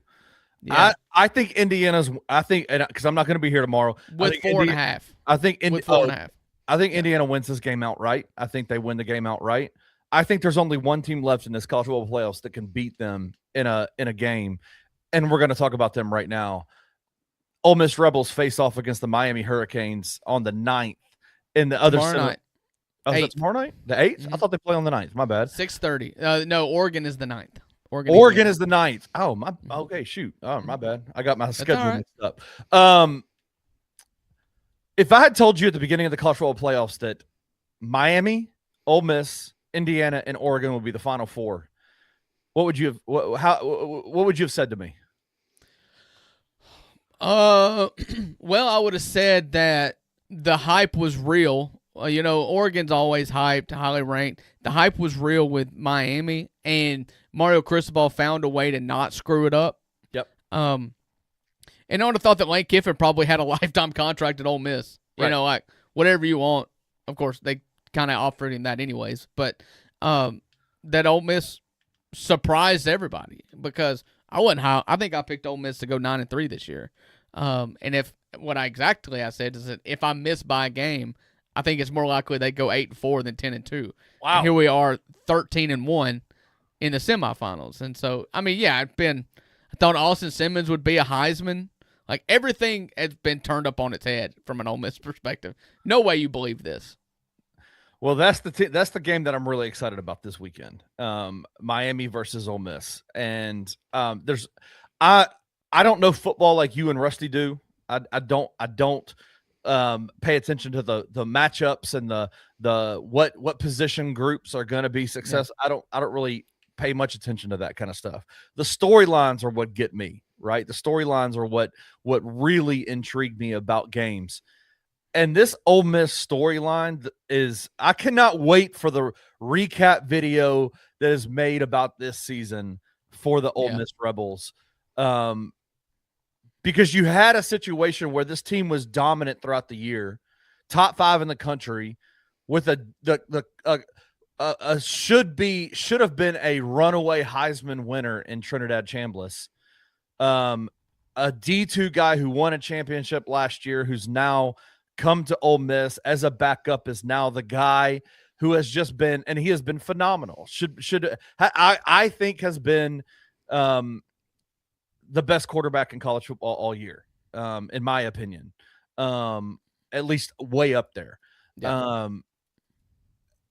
Yeah. I think Indiana's. Because I'm not going to be here tomorrow with 4.5. I think with 4.5. I think Indiana wins this game outright. I think they win the game outright. I think there's only one team left in this college football playoffs that can beat them in a game, and we're going to talk about them right now. Ole Miss Rebels face off against the Miami Hurricanes on the 9th in the other tomorrow night. Oh, is that tomorrow night? The 8th? Mm-hmm. I thought they play on the 9th. My bad. 6:30. No, Oregon is the 9th. Oregon is the 9th. Oh, my. Okay, shoot. Oh, my bad. I got my schedule mixed up. If I had told you at the beginning of the college football playoffs that Miami, Ole Miss, Indiana, and Oregon would be the Final Four, what would you have? What would you have said to me? Well, I would have said that the hype was real. Oregon's always hyped, highly ranked. The hype was real with Miami, and Mario Cristobal found a way to not screw it up. Yep. And I would have thought that Lane Kiffin probably had a lifetime contract at Ole Miss. Right. Like whatever you want. Of course, they kind of offered him that anyways. But that Ole Miss surprised everybody because I wasn't high. I think I picked Ole Miss to go 9-3 this year. And if what I said is that if I miss by a game, I think it's more likely they go 8-4 than 10-2. Wow. And here we are 13-1 in the semifinals. And so, I mean, yeah, I thought Austin Simmons would be a Heisman. Like, everything has been turned up on its head from an Ole Miss perspective. No way you believe this. Well, that's the game that I'm really excited about this weekend. Miami versus Ole Miss, and I don't know football like you and Rusty do. I don't pay attention to the matchups and the what position groups are going to be successful. Yeah. I don't really pay much attention to that kind of stuff. The storylines are what get me, right? The storylines are what really intrigue me about games. And this Ole Miss storyline is, I cannot wait for the recap video that is made about this season for the Ole Miss Rebels. Because you had a situation where this team was dominant throughout the year, top 5 in the country, with should have been a runaway Heisman winner in Trinidad Chambliss. A D2 guy who won a championship last year, who's now come to Ole Miss as a backup, is now the guy who has just been, and he has been phenomenal. I think has been the best quarterback in college football all year, in my opinion, at least way up there. Yeah.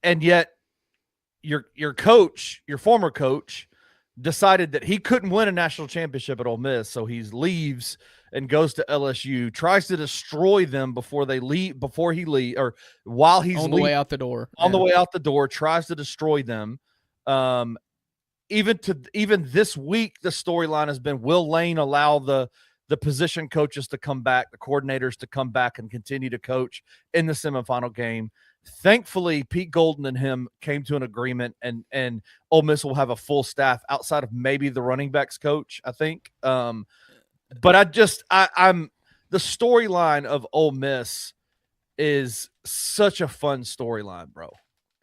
And yet your coach, your former coach, decided that he couldn't win a national championship at Ole Miss, so he leaves and goes to LSU, tries to destroy them before he leaves, or while he's on the way out the door. On the way out the door, tries to destroy them. Even this week, the storyline has been, will Lane allow the position coaches to come back, the coordinators to come back and continue to coach in the semifinal game? Thankfully, Pete Golden and him came to an agreement, and Ole Miss will have a full staff outside of maybe the running backs coach, I think. But I'm the storyline of Ole Miss is such a fun storyline, bro.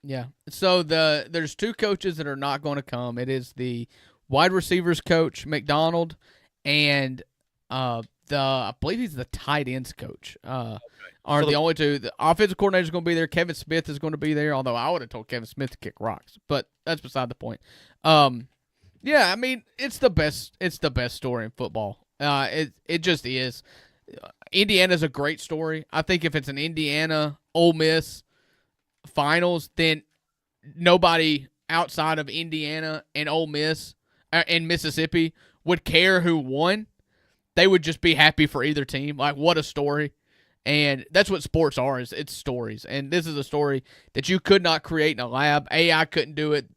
Yeah. So there's 2 coaches that are not going to come. It is the wide receivers coach, McDonald, and I believe he's the tight ends coach. Are the only 2. The offensive coordinator is going to be there. Kevin Smith is going to be there, although I would have told Kevin Smith to kick rocks, but that's beside the point. Yeah, I mean, it's the best story in football. It just is. Indiana's a great story. I think if it's an Indiana Ole Miss finals, then nobody outside of Indiana and Ole Miss and Mississippi would care who won. They would just be happy for either team. Like, what a story. And that's what sports are, is it's stories. And this is a story that you could not create in a lab. AI couldn't do it.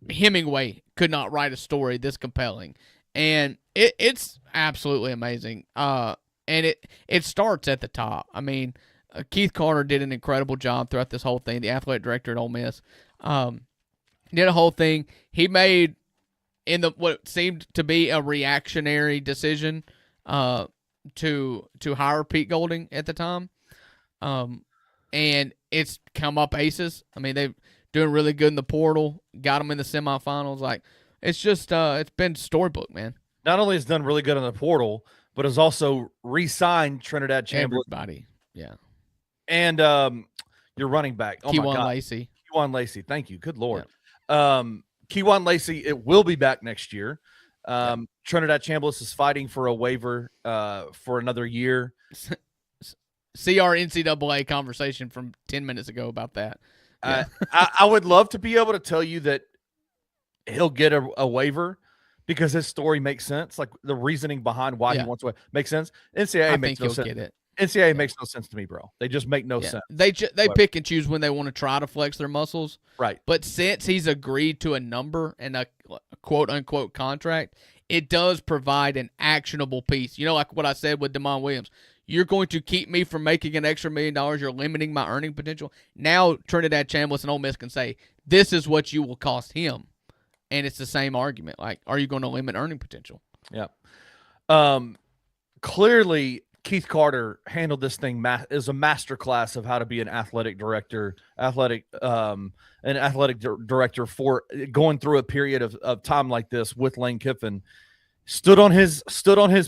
Hemingway could not write a story this compelling. And it's absolutely amazing. And it starts at the top. I mean, Keith Carter did an incredible job throughout this whole thing, the athletic director at Ole Miss. Did a whole thing. He made, in what seemed to be a reactionary decision, to hire Pete Golding at the time. And it's come up aces. I mean, they're doing really good in the portal, got them in the semifinals. Like, it's just, it's been storybook, man. Not only has done really good in the portal, but has also re-signed Trinidad Chambliss. Everybody, yeah. And your running back, Kewan Lacey. Kewan Lacey, thank you. Good Lord. Yeah. Kewan Lacey, it will be back next year. Trinidad Chambliss is fighting for a waiver for another year. See our NCAA conversation from 10 minutes ago about that. Yeah. I would love to be able to tell you that he'll get a waiver because his story makes sense. Like, the reasoning behind why he wants to makes sense. NCAA makes no sense. Get it. NCAA makes no sense to me, bro. They just make no sense. They pick and choose when they want to try to flex their muscles. Right. But since he's agreed to a number and a quote-unquote contract, it does provide an actionable piece. You know, like what I said with DeMond Williams. You're going to keep me from making an extra $1 million. You're limiting my earning potential. Now Trinidad Chambliss and Ole Miss can say, this is what you will cost him. And it's the same argument. Like, are you going to limit earning potential? Yeah. Clearly, Keith Carter handled this thing as a masterclass of how to be an athletic director for going through a period of time like this with Lane Kiffin. Stood on his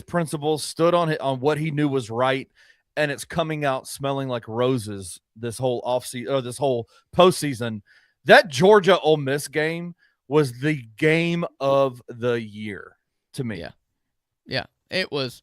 principles, stood on what he knew was right, and it's coming out smelling like roses this whole offseason, or this whole postseason. That Georgia Ole Miss game was the game of the year to me. Yeah, it was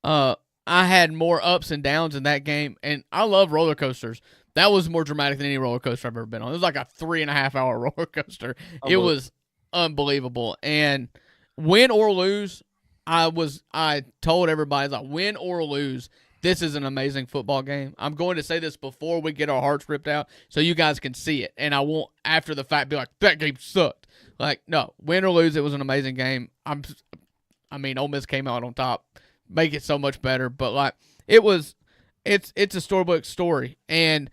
I had more ups and downs in that game, and I love roller coasters. That was more dramatic than any roller coaster I've ever been on. It was like a 3.5 hour roller coaster. It was unbelievable. And win or lose, I told everybody, like, win or lose, this is an amazing football game. I'm going to say this before we get our hearts ripped out so you guys can see it. And I won't, after the fact, be like, that game sucked. Like, no, win or lose, it was an amazing game. Ole Miss came out on top. Make it so much better. But, like, it's a storybook story. And,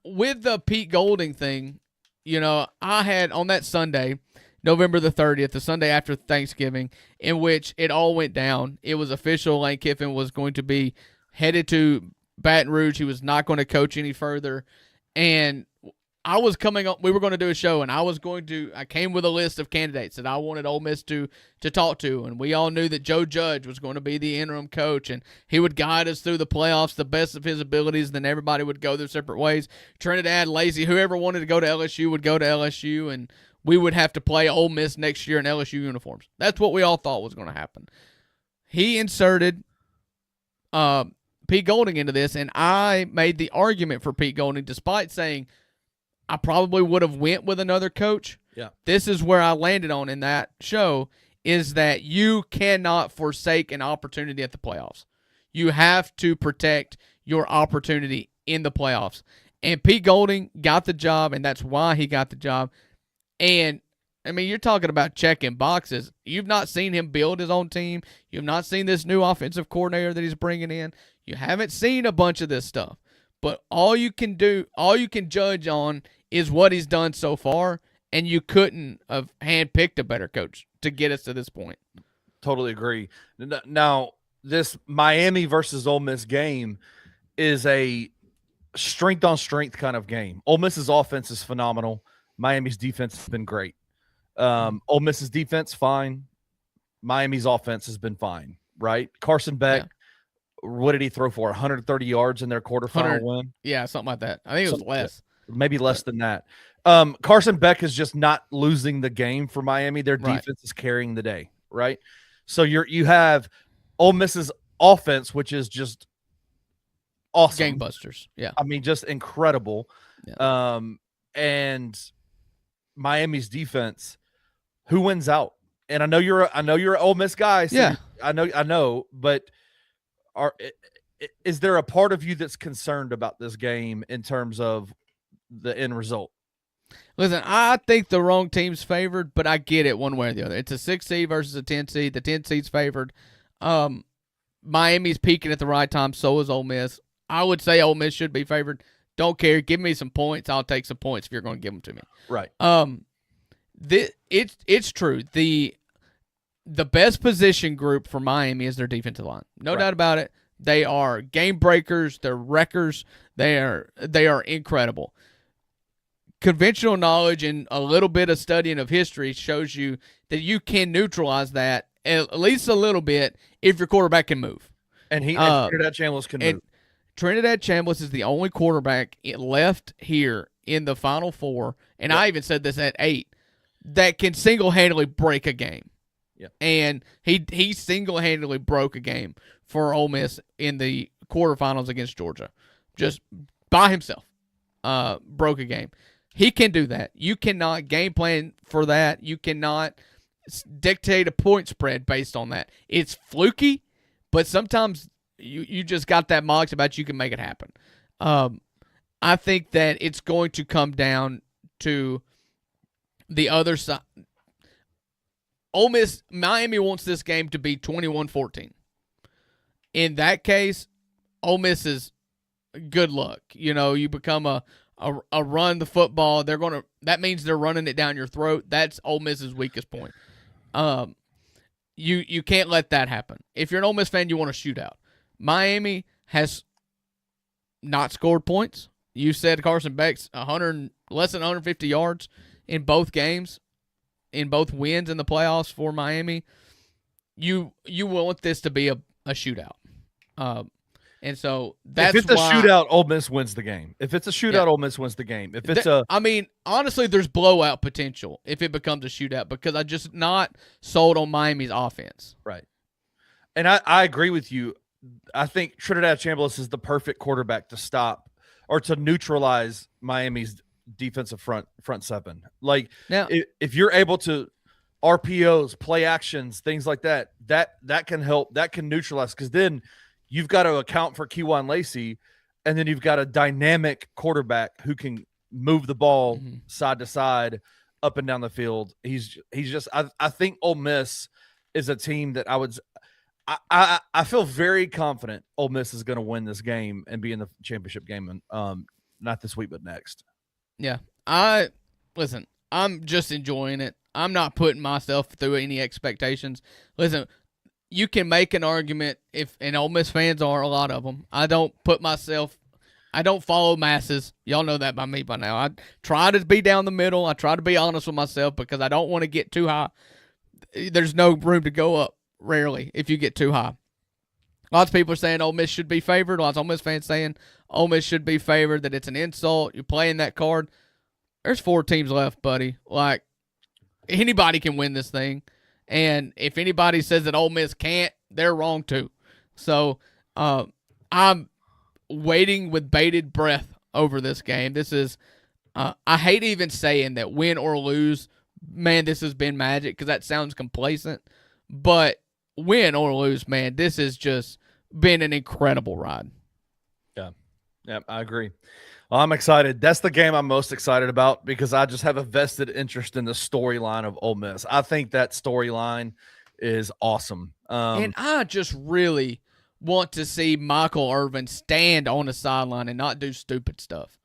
with the Pete Golding thing, I had on that Sunday, November the 30th, the Sunday after Thanksgiving, in which it all went down. It was official. Lane Kiffin was going to be headed to Baton Rouge. He was not going to coach any further. And I was coming up, we were going to do a show, and I came with a list of candidates that I wanted Ole Miss to talk to, and we all knew that Joe Judge was going to be the interim coach, and he would guide us through the playoffs the best of his abilities, and then everybody would go their separate ways. Trinidad, Lazy, whoever wanted to go to LSU would go to LSU, and we would have to play Ole Miss next year in LSU uniforms. That's what we all thought was going to happen. He inserted Pete Golding into this, and I made the argument for Pete Golding, despite saying I probably would have went with another coach. Yeah. This is where I landed on in that show, is that you cannot forsake an opportunity at the playoffs. You have to protect your opportunity in the playoffs. And Pete Golding got the job, and that's why he got the job. And, you're talking about checking boxes. You've not seen him build his own team. You've not seen this new offensive coordinator that he's bringing in. You haven't seen a bunch of this stuff. But all you can judge on is what he's done so far, and you couldn't have handpicked a better coach to get us to this point. Totally agree. Now, this Miami versus Ole Miss game is a strength-on-strength kind of game. Ole Miss's offense is phenomenal. Miami's defense has been great. Ole Miss's defense, fine. Miami's offense has been fine, right? Carson Beck, what did he throw for? 130 yards in their quarterfinal win? Yeah, something like that. I think it was less. Maybe less than that. Carson Beck is just not losing the game for Miami. Their defense is carrying the day, right? So you have Ole Miss's offense, which is just awesome. Gangbusters. Yeah. Just incredible. Yeah. And Miami's defense, who wins out? And I know you're an Ole Miss guy. So yeah. I know, but is there a part of you that's concerned about this game in terms of the end result? Listen, I think the wrong team's favored, but I get it one way or the other. It's a 6 seed versus a 10 seed. The 10 seed's favored. Miami's peaking at the right time, so is Ole Miss. I would say Ole Miss should be favored. Don't care. Give me some points. I'll take some points if you're going to give them to me. Right. It's true. The best position group for Miami is their defensive line. No doubt about it. They are game breakers. They're wreckers. They are incredible. Conventional knowledge and a little bit of studying of history shows you that you can neutralize that at least a little bit if your quarterback can move. And Trinidad Chambliss can move. Trinidad Chambliss is the only quarterback left here in the Final Four, and I even said this at 8, that can single-handedly break a game. Yeah. And he single-handedly broke a game for Ole Miss in the quarterfinals against Georgia. Just by himself, broke a game. He can do that. You cannot game plan for that. You cannot dictate a point spread based on that. It's fluky, but sometimes you just got that mox about you can make it happen. I think that it's going to come down to the other side. Ole Miss, Miami wants this game to be 21-14. In that case, Ole Miss is good luck. You become a run the football. That means they're running it down your throat. That's Ole Miss's weakest point. You can't let that happen. If you're an Ole Miss fan, you want a shootout. Miami has not scored points. You said Carson Beck's less than 150 yards in both games, in both wins in the playoffs for Miami. You want this to be a shootout. And so that's if it's a shootout, Ole Miss wins the game. If it's a shootout, Ole Miss wins the game. If it's honestly, there's blowout potential if it becomes a shootout because I'm just not sold on Miami's offense. Right. And I agree with you. I think Trinidad Chambliss is the perfect quarterback to stop or to neutralize Miami's defensive front seven. Like now, if you're able to RPOs, play actions, things like that can help. That can neutralize, because then you've got to account for Kejuan Lacey, and then you've got a dynamic quarterback who can move the ball side to side, up and down the field. He's just I think Ole Miss is a team that I feel very confident Ole Miss is going to win this game and be in the championship game, and not this week but next. Yeah, listen, I'm just enjoying it. I'm not putting myself through any expectations. Listen, you can make an argument, and Ole Miss fans are a lot of them. I don't follow masses. Y'all know that by me by now. I try to be down the middle. I try to be honest with myself because I don't want to get too high. There's no room to go up, rarely, if you get too high. Lots of people are saying Ole Miss should be favored. Lots of Ole Miss fans saying Ole Miss should be favored, that it's an insult. You're playing that card. There's 4 teams left, buddy. Like, anybody can win this thing. And if anybody says that Ole Miss can't, they're wrong too. So I'm waiting with bated breath over this game. This is I hate even saying that win or lose, man, this has been magic, because that sounds complacent. But win or lose, man, this has just been an incredible ride. Yeah, I agree. Well, I'm excited. That's the game I'm most excited about, because I just have a vested interest in the storyline of Ole Miss. I think that storyline is awesome. And I just really want to see Michael Irvin stand on the sideline and not do stupid stuff.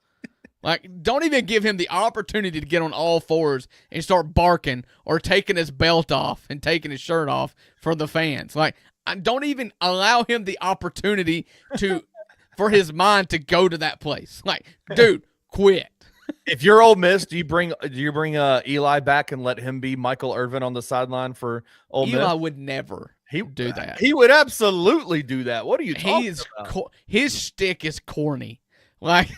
Like, don't even give him the opportunity to get on all fours and start barking or taking his belt off and taking his shirt off for the fans. Like, don't even allow him the opportunity for his mind to go to that place. Like, dude, quit. If you're Ole Miss, do you bring Eli back and let him be Michael Irvin on the sideline for Ole Miss? Eli would never do that. He would absolutely do that. What are you talking about? His shtick is corny. Like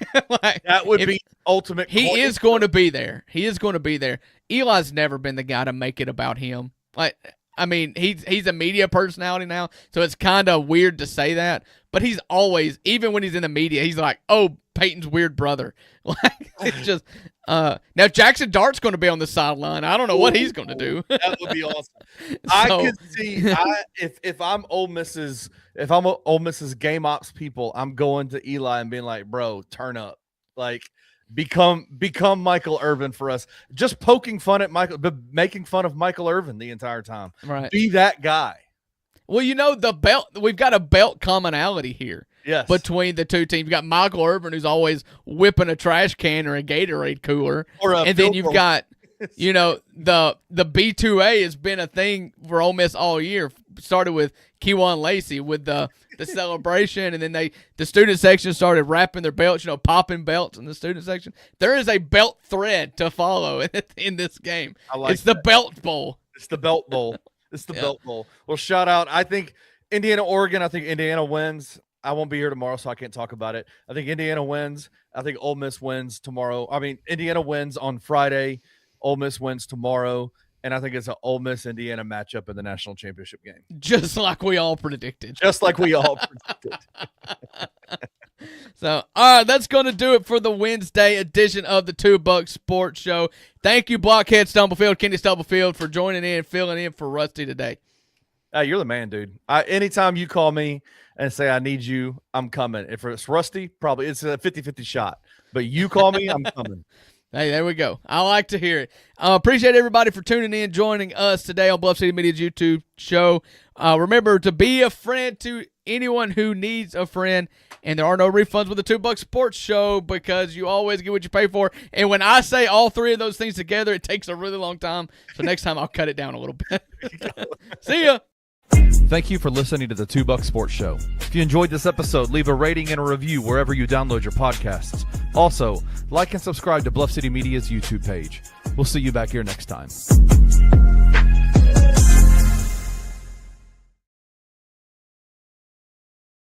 that would be ultimate. He is going to be there. He is going to be there. Eli's never been the guy to make it about him. Like, I mean, he's a media personality now, so it's kind of weird to say that. But he's always, even when he's in the media, he's like, "Oh, Peyton's weird brother." Like, it's just now Jackson Dart's going to be on the sideline. I don't know what he's going to do. That would be awesome. I could see if I'm Ole Miss's game ops people, I'm going to Eli and being like, "Bro, turn up, like become Michael Irvin for us." Just poking fun at Michael, but making fun of Michael Irvin the entire time. Right? Be that guy. Well, you know, the belt. We've got a belt commonality here. Yes. Between the two teams, you got Michael Irvin, who's always whipping a trash can or a Gatorade cooler, and then you've got, you know, the B2A has been a thing for Ole Miss all year. Started with Kejuan Lacey with the celebration, and then the student section started wrapping their belts, you know, popping belts in the student section. There is a belt thread to follow in this game. It's the Belt Bowl. It's the Belt Bowl. It's the Belt Bowl. Well, shout out. I think Oregon. I think Indiana wins. I won't be here tomorrow, so I can't talk about it. I think Indiana wins. I think Ole Miss wins tomorrow. I mean, Indiana wins on Friday. Ole Miss wins tomorrow. And I think it's an Ole Miss-Indiana matchup in the national championship game. Just like we all predicted. So, all right, that's going to do it for the Wednesday edition of the Two Buck Sports Show. Thank you, Blockhead Stumblefield, Kenny Stumblefield, for joining in and filling in for Rusty today. You're the man, dude. Anytime you call me and say I need you, I'm coming. If it's Rusty, probably it's a 50-50 shot. But you call me, I'm coming. Hey, there we go. I like to hear it. Appreciate everybody for tuning in, joining us today on Bluff City Media's YouTube show. Remember to be a friend to anyone who needs a friend, and there are no refunds with the Two Buck Sports Show because you always get what you pay for. And when I say all three of those things together, it takes a really long time. So next time I'll cut it down a little bit. See ya. Thank you for listening to the Two Buck Sports Show. If you enjoyed this episode, leave a rating and a review wherever you download your podcasts. Also, like and subscribe to Bluff City Media's YouTube page. We'll see you back here next time.